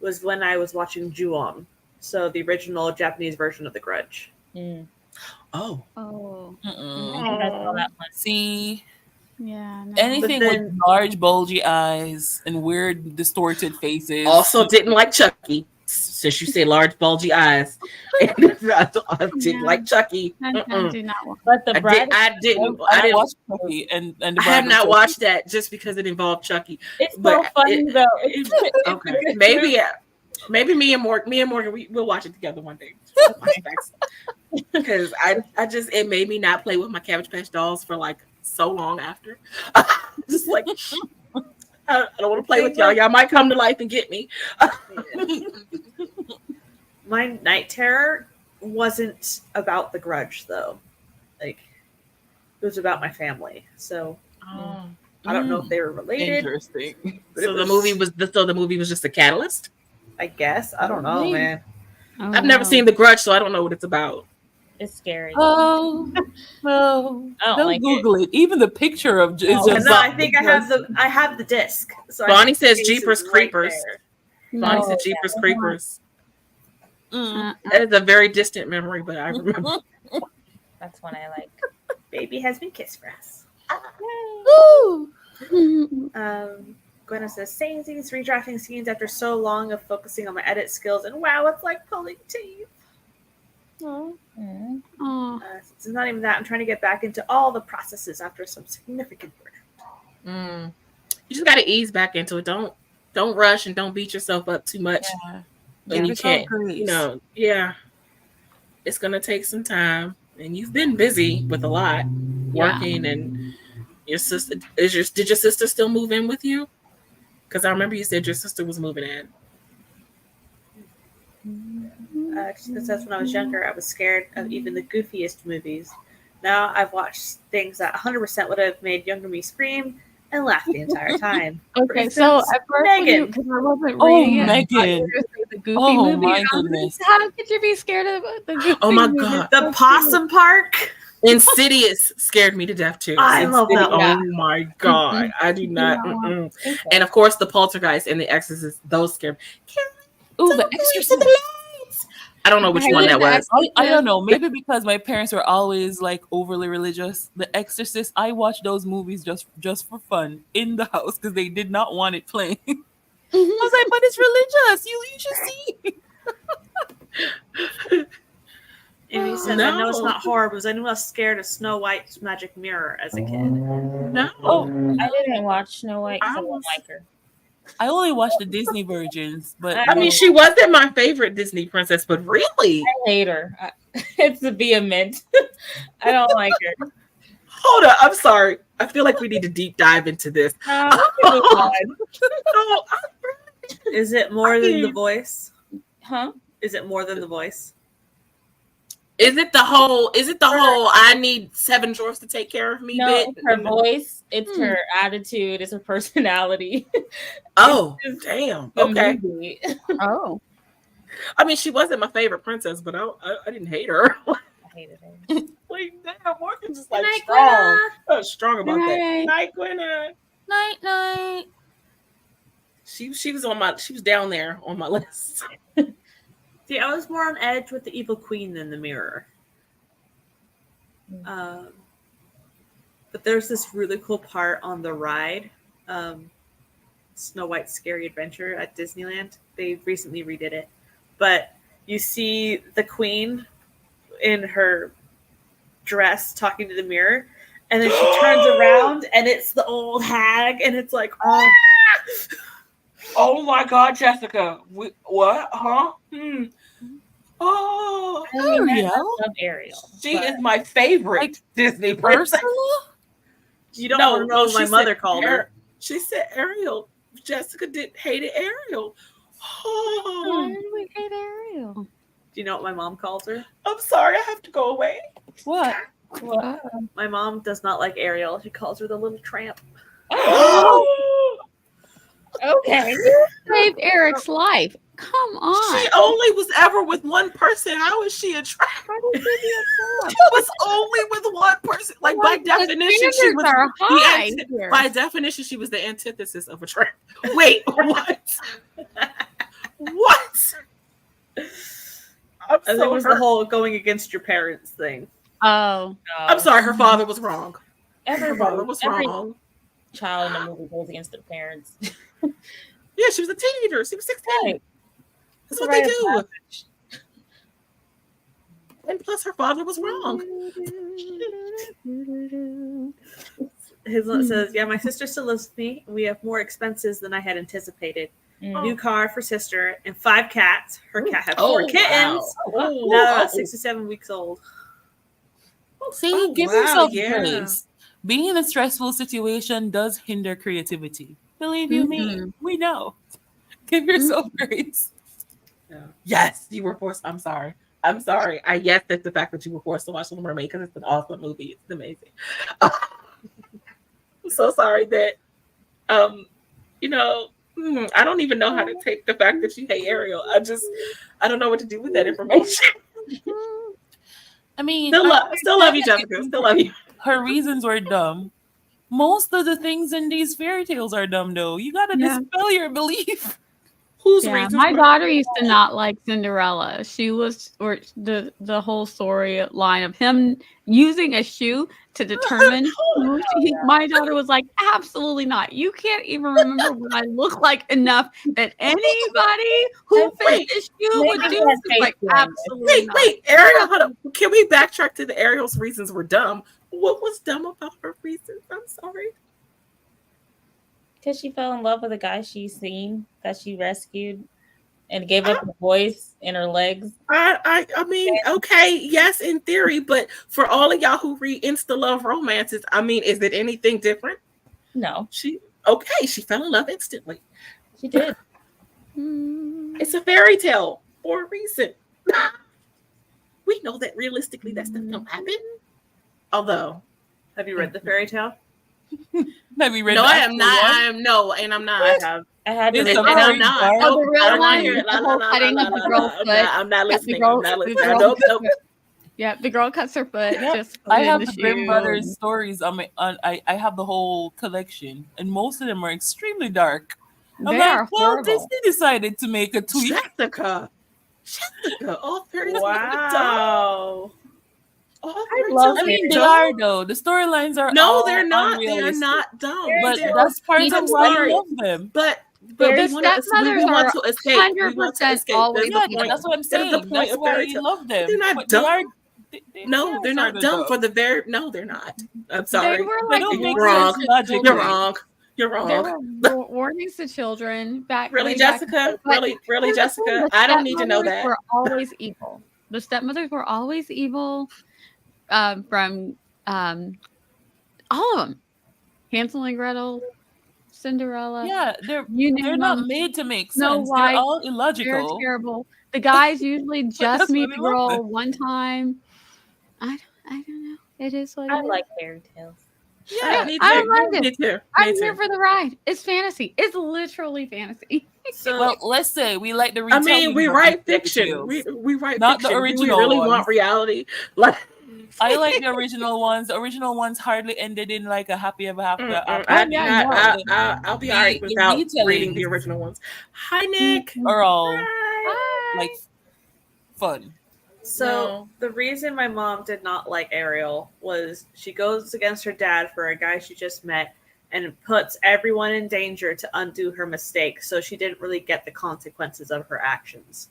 was when I was watching Ju-on. So the original Japanese version of The Grudge. Mm. Oh. Oh, I Mm-mm. think I saw that one. See, yeah. No. anything But then- with large, bulgy eyes and weird, distorted faces. Also didn't like Chucky. Since you say large, bulgy eyes. I didn't like Chucky. I Mm-mm. do not want. But the I bride, didn't I watched Chucky and the I have Bride of not Chucky. watched that just because it involved Chucky. it's so but funny though. Okay, maybe me and Morgan we'll watch it together one day. Because I just it made me not play with my Cabbage Patch dolls for like so long after. Just like I don't want to play with y'all. Y'all might come to life and get me. My night terror wasn't about The Grudge, though. Like, it was about my family. So I don't know if they were related. Interesting. but So it the movie was just a catalyst. I guess. I don't know, Maybe. man. Oh, I've never no. seen The Grudge, so I don't know what it's about. It's scary. Oh, no. I don't Don't like Google it. Even the picture of is Oh, just No, I think I have the disc. So I Bonnie think says the case Jeepers is right Creepers. there. No. Bonnie said yeah, Jeepers I Creepers. That is a very distant memory, but I remember. That's one I like. Baby has been kissed for us. Woo! Gwenna says, saying these redrafting scenes after so long of focusing on my edit skills, and wow, it's like pulling teeth. Mm. Aw. It's not even that. I'm trying to get back into all the processes after some significant burnout. You just got to ease back into it. Don't rush and don't beat yourself up too much. Yeah. When you Give yourself can't, grace. it's gonna take some time, and you've been busy with a lot, working, and your sister did your sister still move in with you? Because I remember you said your sister was moving in. She says, when I was younger, I was scared of even the goofiest movies. Now I've watched things that 100% would have made younger me scream and laugh the entire time. For Okay, so instance, at first, when Megan. because I wasn't Oh, reading it, I thought you Megan. were gonna say the Goofy Oh, movie. my and I was like, goodness. how could you be scared of the Goofy Oh, my movie? God. The Possum Park. Insidious scared me to death too. I love that one. Oh my god, I do not. Yeah. And of course, the Poltergeist and the Exorcist; those scared me. Ooh, The Exorcist. I don't know which one that was. I don't know. Maybe because my parents were always like overly religious. The Exorcist. I watched those movies just for fun in the house because they did not want it playing. I was like, but it's religious. You should see. Amy says, I know it's not horror, because I knew I was scared of Snow White's magic mirror as a kid. No. I didn't watch Snow White because I don't like her. I only watched the Disney versions, but I mean, she wasn't my favorite Disney princess, but really, I hate her. It's a vehement. I don't like her. hold up. I'm sorry. I feel like we need to deep dive into this. No, Is it more than the voice? Huh? Is it more than the voice? Is it the whole? I need 7 dwarfs to take care of me No, bit? it's her voice. It's her attitude. It's her personality. Oh, damn. The Okay. movie. Oh. I mean, she wasn't my favorite princess, but I didn't hate her. I hated her. Like, damn, Morgan's just like Night, strong. I was strong about that. Night. Night, Gwenna. night. She was down there on my list. See, I was more on edge with the Evil Queen than the Mirror. But there's this really cool part on the ride, Snow White's Scary Adventure at Disneyland. They recently redid it. But you see the Queen in her dress talking to the mirror, and then she turns around, and it's the old hag, and it's like, oh. Oh my God, Jessica. What? Huh? Oh, Ariel? I love Ariel. she is my favorite Like, Disney princess. Ursula? You don't know what my she mother said called her. She said Ariel. Jessica hated Ariel. Why Oh, did we hate Ariel? Do you know what my mom calls her? I'm sorry. I have to go away. What? Well, My mom does not like Ariel. She calls her the little tramp. okay. Saved Eric's life. Come on. She only was ever with one person. How is she a tramp? How did she be a tramp? She was only with one person. Like by The definition, she standards was are high the here. by definition she was the antithesis of a tramp. Wait, what? What? I'm And so there was the hurt. whole going against your parents thing. Oh. I'm sorry. Her father was wrong. Her father Every was wrong. child in the movie goes against their parents. Yeah, she was a teenager. She was 16. Right. That's what Right. they do. And plus, her father was wrong. His note says, yeah, my sister still lives with me. We have more expenses than I had anticipated. Mm. New car for sister and 5 cats. Her cat had 4 Oh, kittens. wow. Now Oh. 6 to 7 weeks old. See, Oh, give wow, yourself yeah. grace. Being in a stressful situation does hinder creativity. Believe you me, we know. Give yourself grace. Yeah. Yes, you were forced. I'm sorry. I'm sorry. I yes, that's the fact that you were forced to watch Little Mermaid because it's an awesome movie. It's amazing. I'm so sorry that, I don't even know how to take the fact that you hate Ariel. I don't know what to do with that information. I mean, Still love you, Jessica. Still love you. her reasons were dumb. Most of the things in these fairy tales are dumb, though. You gotta Yeah. dispel your belief. Whose Yeah, reasons? my were- daughter used to not like Cinderella. She was, or the whole storyline of him using a shoe to determine who my daughter was like, absolutely not. You can't even remember what I look like enough that anybody who Wait, fits this shoe would maybe do. he had She's like, face blindness. absolutely not. Wait, Ariel, hold on. Can we backtrack to the Ariel's reasons were dumb? What was dumb about her reasons? I'm sorry. Because she fell in love with a guy she's seen that she rescued and gave up her voice and her legs. I mean, okay, yes, in theory, but for all of y'all who read Insta love romances, I mean, is it anything different? No, She fell in love instantly. she did. It's a fairy tale for a reason. We know that realistically that stuff don't happen. Although, Have you read the fairy tale? Have you read no, the I am actual not. one? I am no, and I'm not. I have. I had to It's read a And it. I'm very not. dark- Oh, the Nope, real I don't want one? to hear it. The whole cutting of the girl's foot. I'm not listening. girl- I'm not the listening. girl- Nope, nope. Yeah, the girl cuts her foot. Yep. Just put I it in have the the Grimm shoe Brothers and- stories I have the whole collection, and most of them are extremely dark. I'm They like, are well, horrible. Disney decided to make a tweak. Jessica, all fairy tales are dumb. Wow. All I fairy love tales I mean, are they dumb. are though. The storylines are No, all they're not. They are unrealistic. not dumb. But They're- that's part I'm of why sorry. I love them. But The we want to stepmothers we want are to escape. We want to 100% escape. always That's Yeah, the point. that's what I'm That is the saying. point That's of why fairy I tale. love them. They're not But dumb. they No, are they're not sorta dumb for the very. No, they're not. I'm sorry. They were They like don't make You're wrong. sense logically. You're wrong. You're They wrong. were warnings to children back. Really, way back- Jessica? but Really, here's the Jessica? thing, the I don't need to know stepmothers that. Were always evil. The stepmothers were always evil. From all of them, Hansel and Gretel, Cinderella. Yeah, you they're name not them. made to make Snow sense. White, They're all They're illogical. terrible. The guys usually that's just meet why the we love girl them. one time. I don't know. It is what I it is. like fairy tales. Yeah, me I too. don't mind Me it. too. I'm Me here too. for the ride. It's fantasy. It's literally fantasy. So Well, let's say we like the I retelling. mean, we of write these fiction. tales. We write Not the fiction. Do original we really ones. want reality? Like, I like the original ones. The original ones hardly ended in like a happy ever after. I'll be all right The without retellings. reading the original ones. Hi, Nick. Are all Bye. like fun. So No. the reason my mom did not like Ariel was she goes against her dad for a guy she just met and puts everyone in danger to undo her mistake. So she didn't really get the consequences of her actions.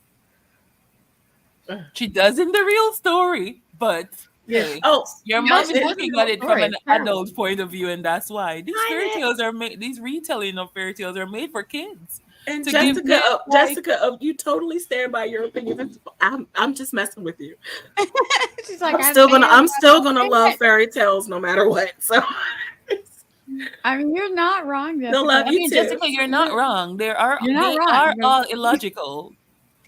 She does in the real story, but hey, Oh, your No, mom is it's looking a at it story. from an It's terrible. adult point of view, and that's why these Hi, fairy Nick. tales are made. These retelling of fairy tales are made for kids. and to give Jessica, me, like- Jessica, you totally stand by your opinion. I'm just messing with you. She's like, I'm I still gonna stand- love fairy tales no matter what. So I mean, you're not wrong, Jessica. They'll love I you mean, too. Jessica, you're not wrong. They are You're not wrong. are You're- all illogical,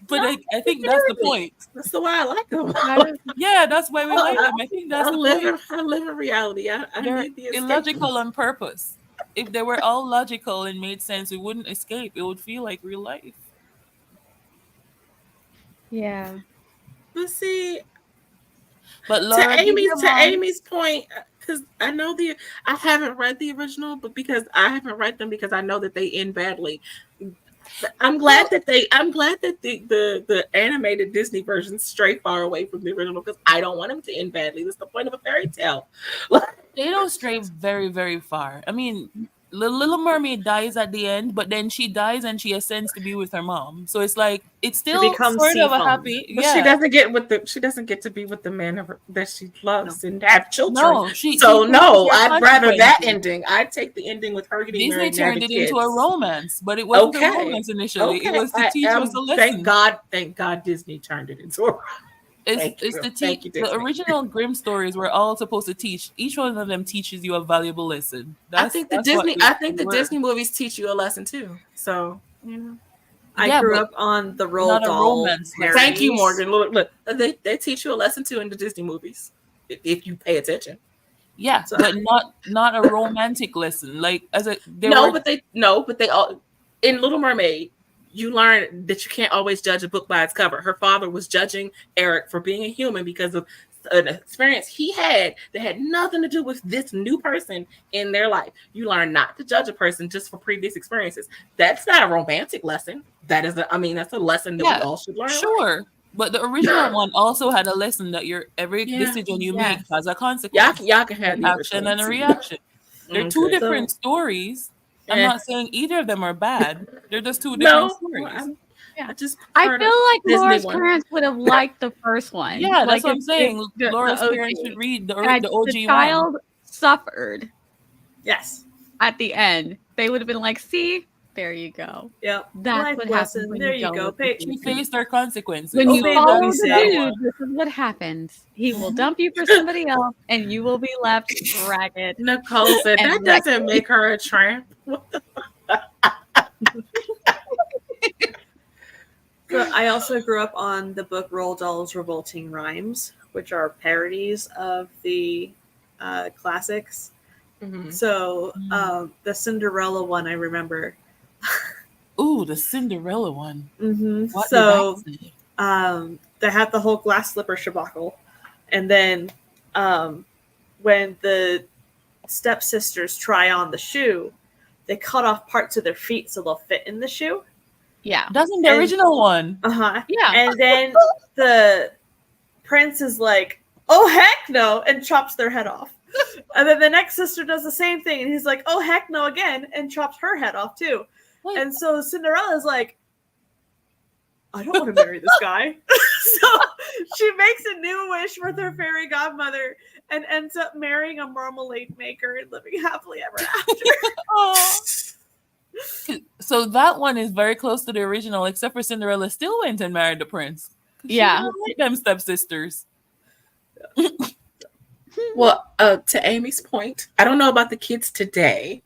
but I think that's the point. that's the why I like them. That is- Yeah, that's why we like them. I think that's I the live point. in reality. I They're need the escape. illogical on purpose. If they were all logical and made sense, we wouldn't escape. It would feel like real life. yeah. But see, But Laura, to give your mom- Amy's point, because I know I haven't read the original, but because I haven't read them because I know that they end badly. I'm glad that the animated Disney versions stray far away from the original because I don't want them to end badly. That's the point of a fairy tale. they don't stray very, very far. I mean, Little Mermaid dies at the end, but then she dies and she ascends to be with her mom. So it's like it's still becomes sort of a Seafoam. happy. But Yeah. she doesn't get to be with the man that she loves and have children. No, So she no, has I'd rather that consequences. ending. I'd take the ending with her getting Disney married and turned having it into a kids. romance, but it wasn't Okay. a romance initially. Okay, It was to teach us a lesson. Thank God Disney turned it into a Thank It's you. to Thank teach. you, The Disney. original Grimm stories were all supposed to teach. Each one of them teaches you a valuable lesson. I think the were. Disney movies teach you a lesson too. So I Yeah, grew but up on the Roald not a Dahl. romance. parodies. thank you, Morgan. Look, they teach you a lesson too in the Disney movies if you pay attention. Yeah, So- but not a romantic lesson. Like But they all in Little Mermaid. You learn that you can't always judge a book by its cover. Her father was judging Eric for being a human because of an experience he had that had nothing to do with this new person in their life. You learn not to judge a person just for previous experiences. That's not a romantic lesson. That is, that's a lesson that we all should learn. Sure. But the original one also had a lesson that every decision you make has a consequence. Y'all can have an the action and a original. reaction. They're two Okay. different stories. I'm Yeah. not saying either of them are bad. They're just two different stories. I feel like Disney Laura's one. parents would have liked the first one. Yeah, like that's what I'm if saying. the Laura's OG parents should read the had OG the one. child suffered Yes. at the end. They would have been like, see, there you go. Yep. That's Life what lesson. happens when There you you go. go. Pay- She faced their consequences. When you Obey follow what we the say. dude, this is what happens. He will dump you for somebody else, and you will be left ragged. Nicole said And that doesn't make her a tramp. So I also grew up on the book Roald Dahl's Revolting Rhymes, which are parodies of the classics. Mhm. So the Cinderella one I remember. Ooh, the Cinderella one. Mm-hmm. What So did that say? they had the whole glass slipper shabacle, and then when the stepsisters try on the shoe, they cut off parts of their feet so they'll fit in the shoe. Yeah. That's in the And- original one. Uh-huh. Yeah. And then the prince is like, oh heck no, and chops their head off. And then the next sister does the same thing, and he's like, oh heck no again, and chops her head off too. Wait. And so Cinderella's like, I don't want to marry this guy. So she makes a new wish with her fairy godmother and ends up marrying a marmalade maker and living happily ever after. Oh. So that one is very close to the original, except for Cinderella still went and married the prince. 'Cause she Yeah. didn't like them stepsisters. Well, to Amy's point, I don't know about the kids today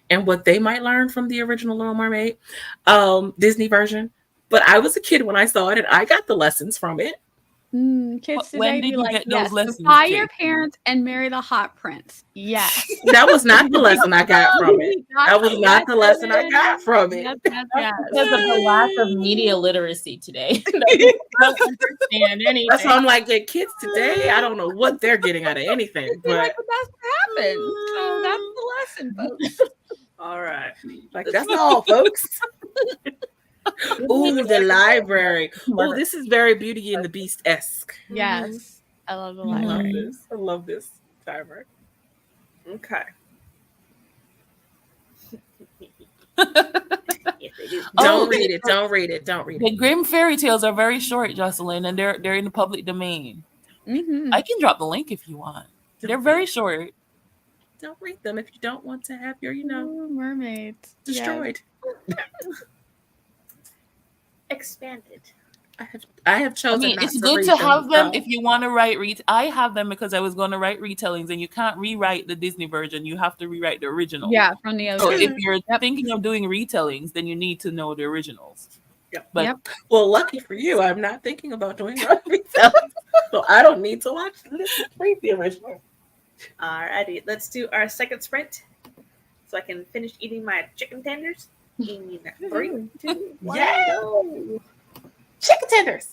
and what they might learn from the original Little Mermaid Disney version, but I was a kid when I saw it and I got the lessons from it. Kids When today did be you like, get those yes, lessons, defy Kate? your parents and marry the hot prince. Yes. That was not the lesson I got from it. That was not the lesson I got from it. Yes, yes, yes. Because of the lack of media literacy today. They don't understand anything. That's why I'm like, the kids today, I don't know what they're getting out of anything. Be like, But but that's what happened. So that's the lesson, folks. All right. like, that's all, folks. Ooh, the library. Oh, this is very Beauty and the Beast-esque. Yes. I love the I love library. this. I love this timer. Okay. Don't read it. Don't read it. Don't read The it. Grimm fairy tales are very short, Jocelyn, and they're in the public domain. Mm-hmm. I can drop the link if you want. They're very short. Don't read them if you don't want to have your, Mermaids. Yes. destroyed. Expanded. I have I chosen. mean, not it's to good read to them, have them so- if you want to write I have them because I was going to write retellings, and you can't rewrite the Disney version. You have to rewrite the original. Yeah, from the So OG. if you're thinking of doing retellings, then you need to know the originals. Yep. But Yep. Well, lucky for you, I'm not thinking about doing retelling, so I don't need to read the original. Alrighty, let's do our second sprint so I can finish eating my chicken tenders. In 3, 2, 1, Yeah. go. Chicken tenders.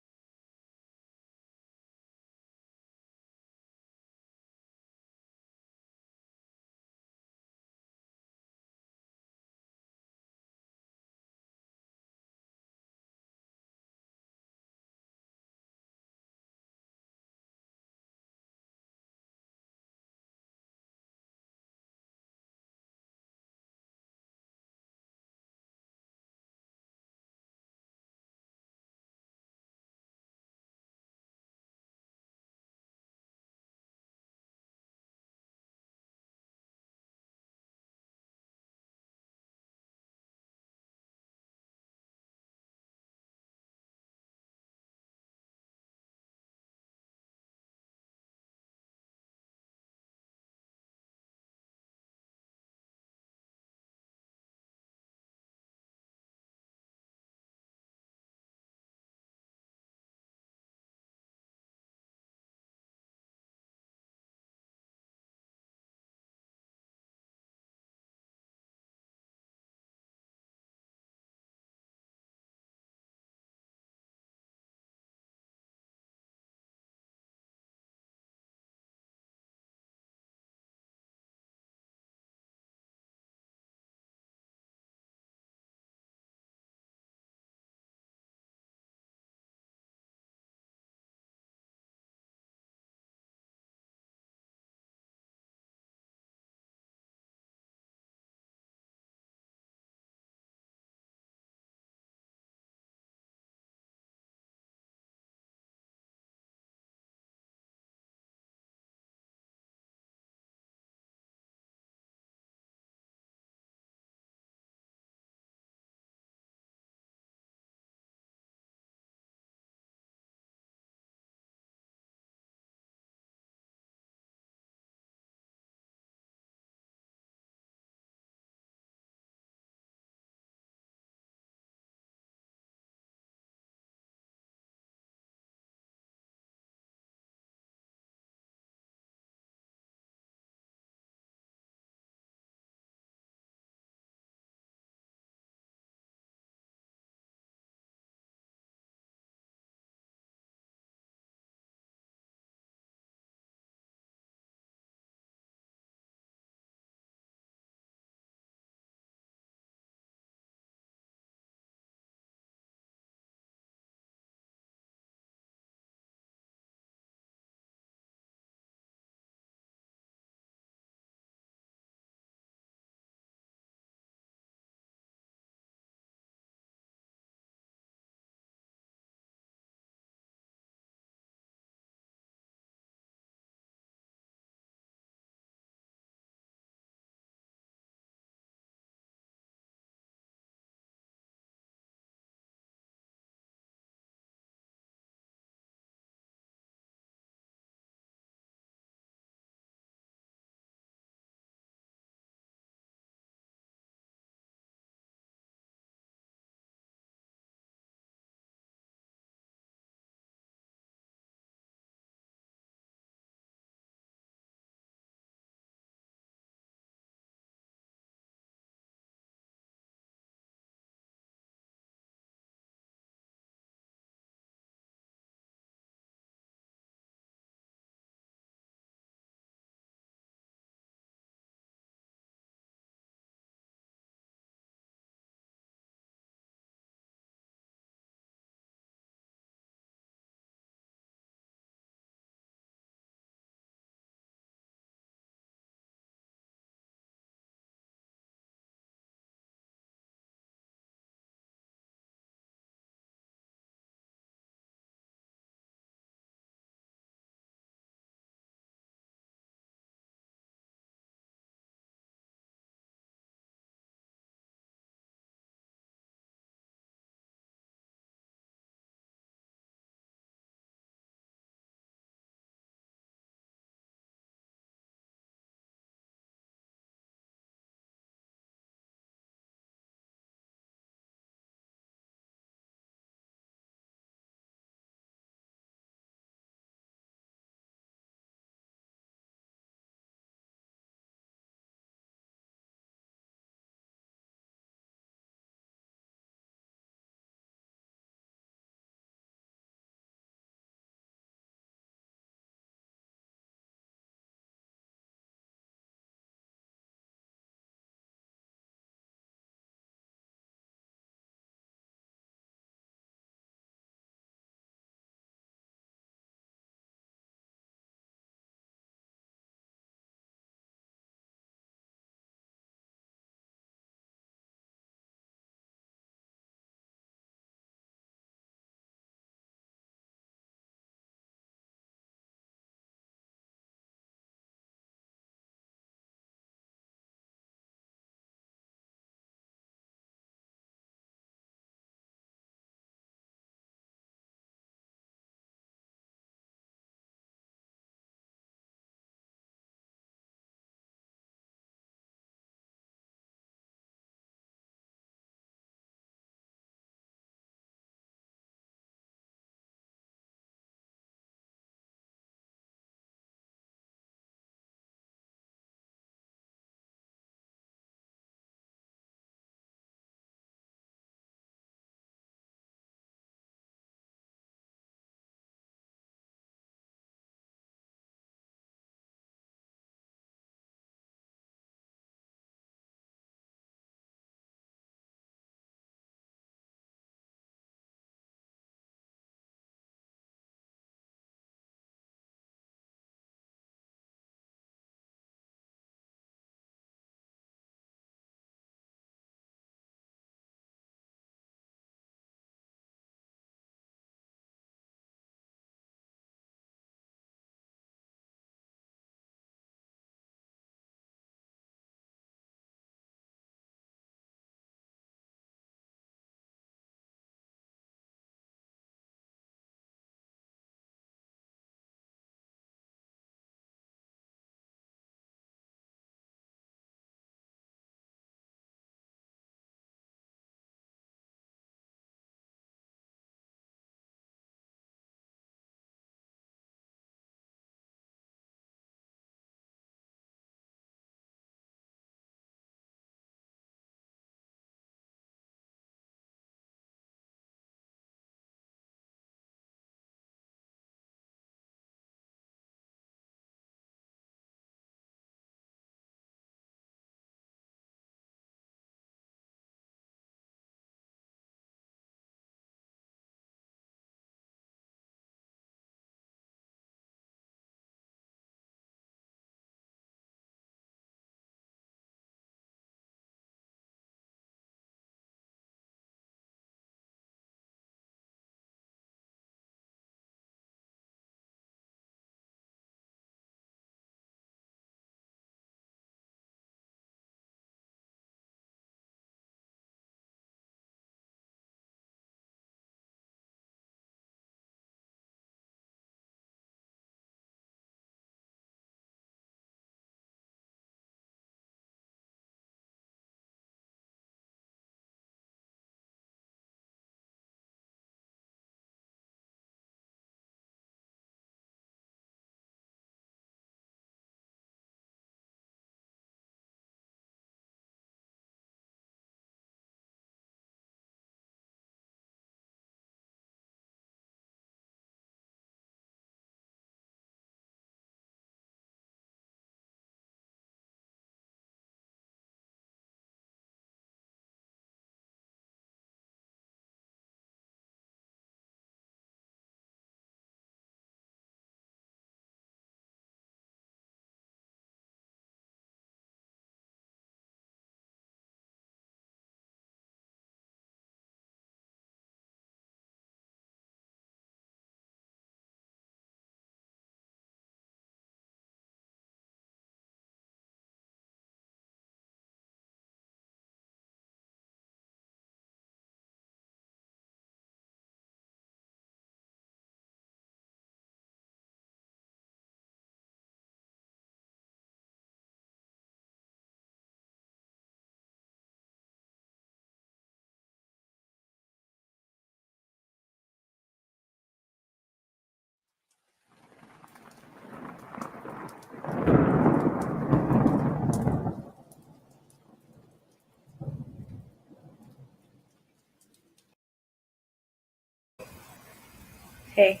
Hey.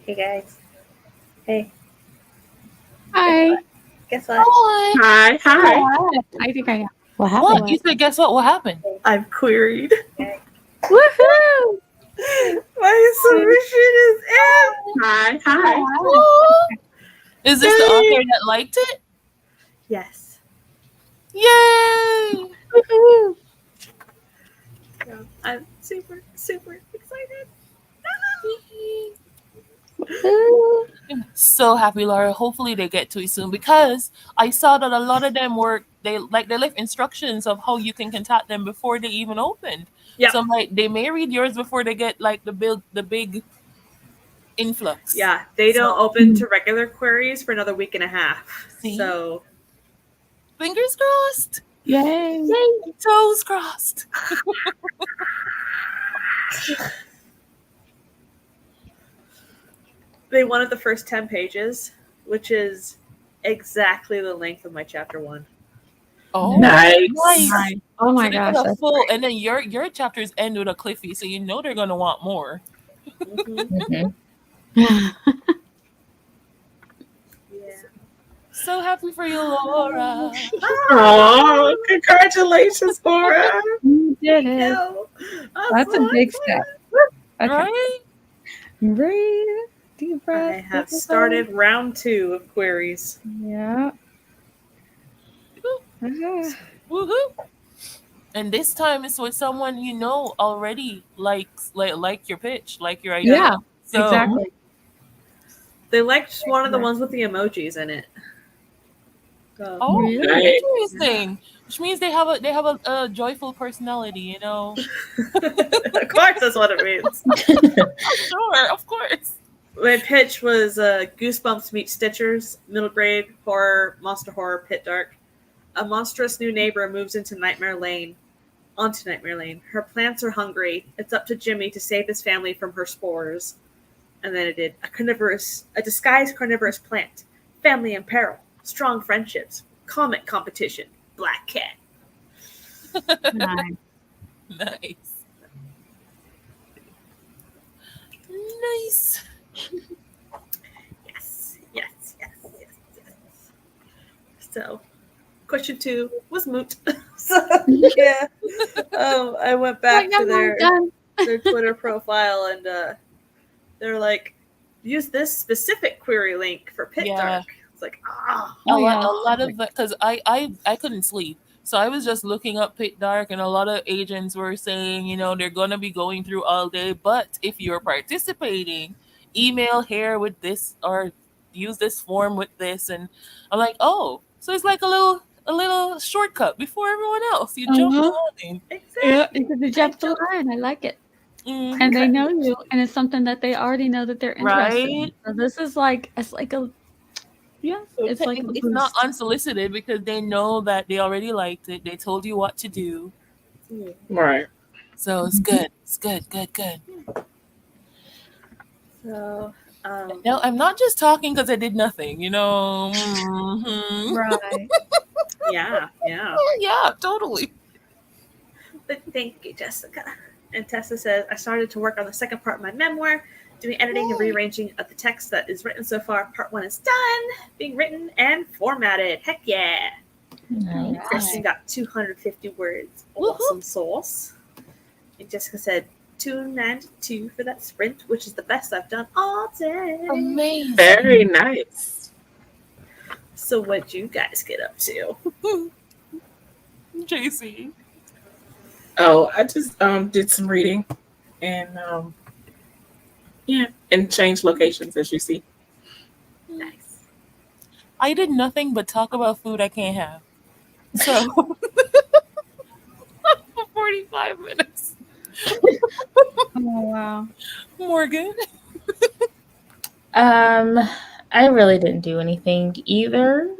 Hey, guys. Hey. Hi. Guess what? Hi. I think I know. What happened? What? You said, guess what? What happened? I'm queried. Woohoo! My submission is in. Hi. Is this the author that liked it? Yes. Yay! Woohoo! So I'm super, super excited. I'm so happy, Laura. Hopefully they get to it soon because I saw that a lot of them they left instructions of how you can contact them before they even opened. Yeah. So I'm like, they may read yours before they get like the big influx. Yeah, they don't open to regular queries for another week and a half. See? So Fingers crossed. Yay! Toes crossed. they wanted the first 10 pages, which is exactly the length of my chapter 1. Oh, Nice. nice. Oh my So they gosh. got a That's full, and then your chapters end with a cliffy, so you know they're gonna want more. Mhm. Mhm. Yeah. So happy for you, Laura. Oh, congratulations, Laura. You did it. No, That's a big step. Okay. Right? Breathe. Deep breath. I have started round 2 of queries. Yeah. Woohoo! And this time it's with someone you know already likes like your pitch, like your idea. Yeah, So, exactly. They liked one of the ones with the emojis in it. So, Oh, Really? interesting. Which means they have a joyful personality, you know. of course, that's what it means. Sure, of course. My pitch was Goosebumps meets Stitchers, middle grade horror, monster horror, pit dark. A monstrous new neighbor moves onto Nightmare Lane. Her plants are hungry. It's up to Jimmy to save his family from her spores. And then it did a disguised carnivorous plant, family in peril, strong friendships, comic competition, black cat. Nice. Nice. Nice. Yes. So, question 2 was moot. So, yeah. I went back to their Twitter profile and they're like, use this specific query link for Pit Yeah. Dark. It's like, Oh, a yeah. lot of because I couldn't sleep, so I was just looking up Pit Dark, and a lot of agents were saying, you know, they're gonna be going through all day, but if you're participating, email here with this or use this form with this, and I'm like, oh, so it's like a little shortcut before everyone else. You jump Uh-huh. on in. exactly. Yeah, because you jump the line. I like it. Mhm. And they know you, and it's something that they already know that they're interested in. Right. So this is like, it's like a, yes, it's like a It's not boost. unsolicited because they know that they already liked it. They told you what to do. Right. So it's good. It's good. So, No, I'm not just talking because I did nothing, you know. Mhm. Right. yeah. Yeah, totally. But thank you, Jessica. And Tessa says, I started to work on the second part of my memoir, doing editing and rearranging of the text that is written so far. Part 1 is done, being written and formatted. Heck yeah. Nice. Kristen got 250 words. Awesome sauce. And Jessica said 292 for that sprint, which is the best I've done all day. Amazing. Very nice. So what'd you guys get up to? JC. Oh, I just did some reading and and changed locations as you see. Nice. I did nothing but talk about food I can't have. So for 45 minutes. Oh, wow. Morgan. I really didn't do anything either.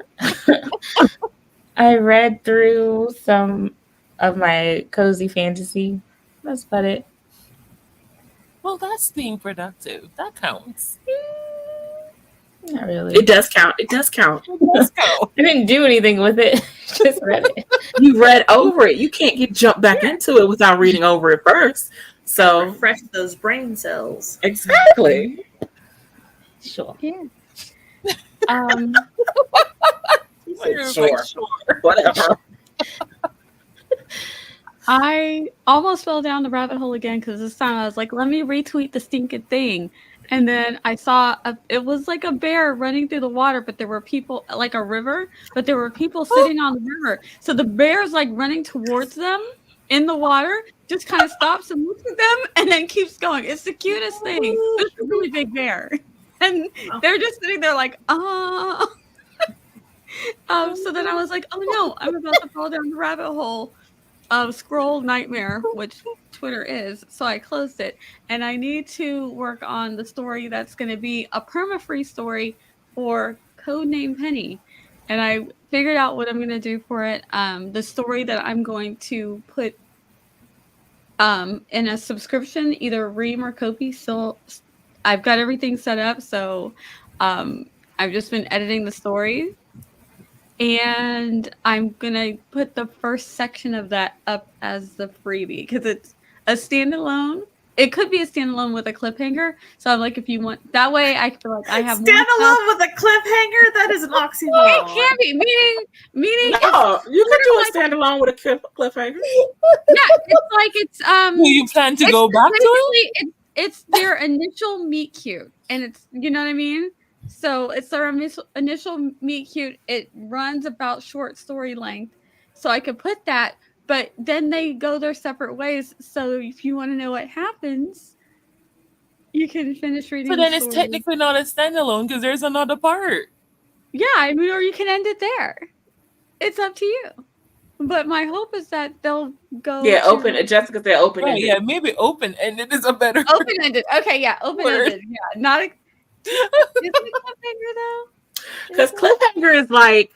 I read through some of my cozy fantasy. That's about it. Well, that's being productive. That counts. Not really. It does count. Let's go. I didn't do anything with it. Just read it. You read over it. You can't jump back into it without reading over it first. So Refresh those brain cells. exactly. Sure. Yeah. Um, Sure. Whatever. I almost fell down the rabbit hole again because this time I was like, let me retweet the stinking thing. And then I saw it was like a bear running through the water, but there were people, like a river, but there were people sitting on the river. So the bear's like running towards them in the water, just kind of stops and looks at them and then keeps going. It's the cutest thing. It's a really big bear. And they're just sitting there like, ah. So then I was like, oh no, I'm about to fall down the rabbit hole of Scroll Nightmare, which Twitter is. So I closed it. And I need to work on the story that's going to be a perma-free story for Codename Penny. And I figured out what I'm going to do for it. The story that I'm going to put in a subscription, either Ream or Kopi. So I've got everything set up. So I've just been editing the story. And I'm going to put the first section of that up as the freebie because it's a standalone. It could be a standalone with a cliffhanger. So I'm like, if you want, that way I feel like I have more stuff. Standalone with a cliffhanger? That is an oxymoron. It can be, meaning No, you can do a standalone with a cliffhanger. yeah, it's like it's Do you plan to go back to it? It's their initial meet cute, and it's, you know what I mean. So it's their initial meet cute. It runs about short story length, so I could put that. But then they go their separate ways. So if you want to know what happens, you can finish reading. So then the it's story. technically not a standalone because there's another part. Yeah, I mean, or you can end it there. It's up to you. But my hope is that they'll go. Yeah, open. Jessica said open. Right, yeah, maybe open ended is a better. Open ended. Okay, yeah, open ended. Yeah, not a. Is it a cliffhanger though? Because cliffhanger is like,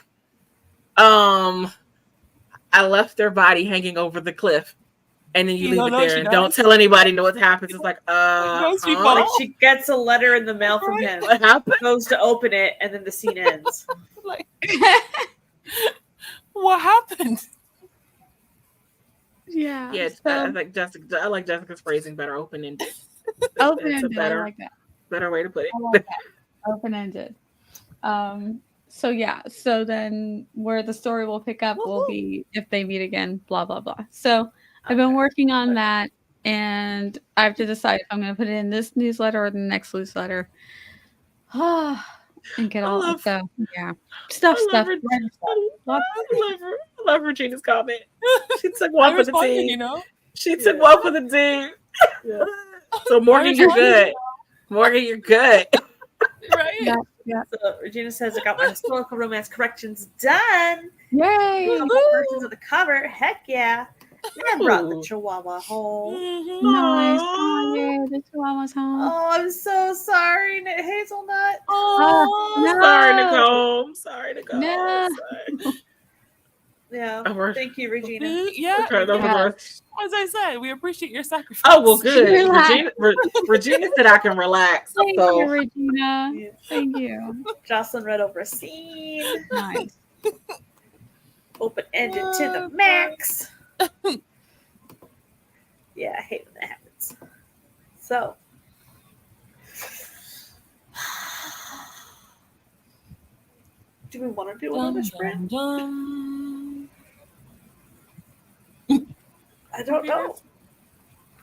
I left their body hanging over the cliff, and then you leave it there and don't tell anybody what happens. It's like, Like she gets a letter in the mail from him, what happened? goes to open it, and then the scene ends. Like, what happened? Yeah. Yeah, So, I like Jessica. I like Jessica's phrasing better. Open ended. open It's a ended. I like that. better way to put it. I like that. Open ended. So yeah. So then where the story will pick up will be if they meet again. Blah blah blah. So I've been working on that, and I have to decide if I'm going to put it in this newsletter or the next newsletter. And get all of the stuff. I love Regina's comment. She took one for the team. You know, She took one for the team. Yeah. So Morgan, you're good. Morgan, you're good. right? Yeah. So Regina says, I got my historical romance corrections done. Yay! A couple versions of the cover. Heck yeah. And I brought the Chihuahua home. Nice. Oh, yeah, the Chihuahua's home. Oh, I'm so sorry, Hazelnut. No. Sorry, Nicole. Sorry, Nicole. No. Sorry. Yeah. Thank you, Regina. Yeah. Okay, As I said, we appreciate your sacrifice. Oh, well, good. Relax. Regina said I can relax. Thank So you, Regina. Yeah. Thank you. Jocelyn read over a scene. Nice. Open ended to the max. Yeah, I hate when that happens. So, do we want to do another sprint? I don't know.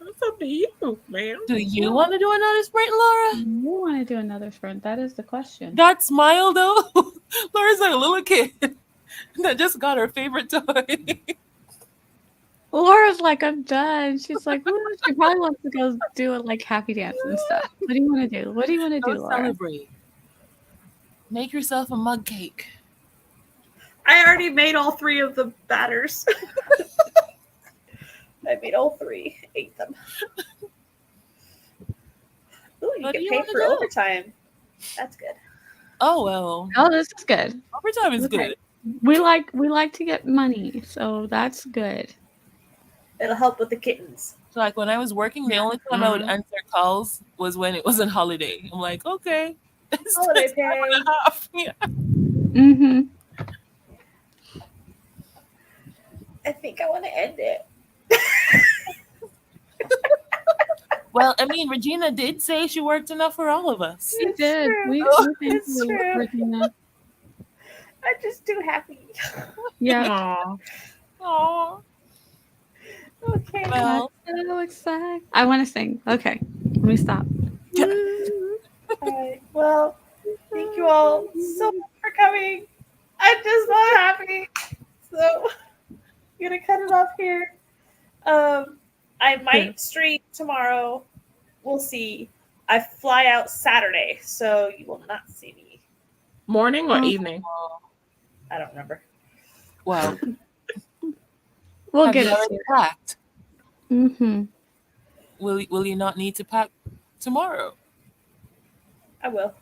it's up to you, man. Do you want to do another sprint, Laura? You want to do another sprint? That is the question. That smile, though. Laura's like a little kid that just got her favorite toy. Laura's like, I'm done. She's like, "Ooh," she probably wants to go do it like happy dance and stuff. What do you want to do? What do you want to do, Go Laura? celebrate. Make yourself a mug cake. I already made all three of the batters. I made all three, ate them. Ooh, you What do get you paid wanna for do? overtime. That's good. Oh, well. Oh, this is good. Overtime is Okay. good. We like to get money, so that's good. It'll help with the kittens. So, like, when I was working, the only time I would Mhm. answer calls was when it was on holiday. I'm like, okay. It's Holiday time pay. and a half. Yeah. Mm-hmm. I think I want to end it. Well, I mean, Regina did say she worked enough for all of us. We did. true. We thank It's you, true. Regina. I'm just too happy. Yeah. Aw. Aw. Okay. Well, I'm so excited. I want to sing. Okay. Let me stop. All right. Well, thank you all so much for coming. I'm just so happy. So I'm gonna cut it off here. I might stream tomorrow. We'll see. I fly out Saturday, so you will not see me. Morning or Oh. evening? I don't remember. well, We'll have get you it. already packed? Mm-hmm. Will you not need to pack tomorrow? I will.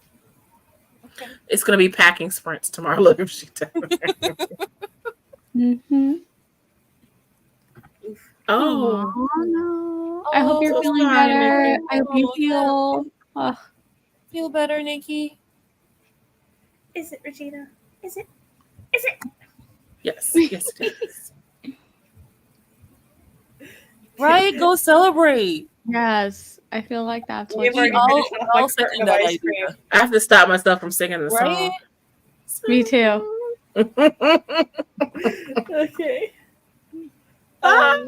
It's gonna be packing sprints tomorrow. Look if she does. Mm-hmm. Oh, Oh no. I hope you're so feeling sorry, better. Nikki. I hope you Oh, yeah. feel. Oh, Feel better, Nikki? Is it Regina? Is it? Is it? yes, yes, it is. Right? Go celebrate. yes. I feel like that's what We've already all- finished off my all carton second of that ice idea. cream. I have to stop myself from singing the Right? Me too. Okay. Ah,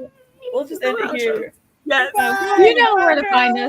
We'll just end it here. yes. Goodbye. You know where to find us.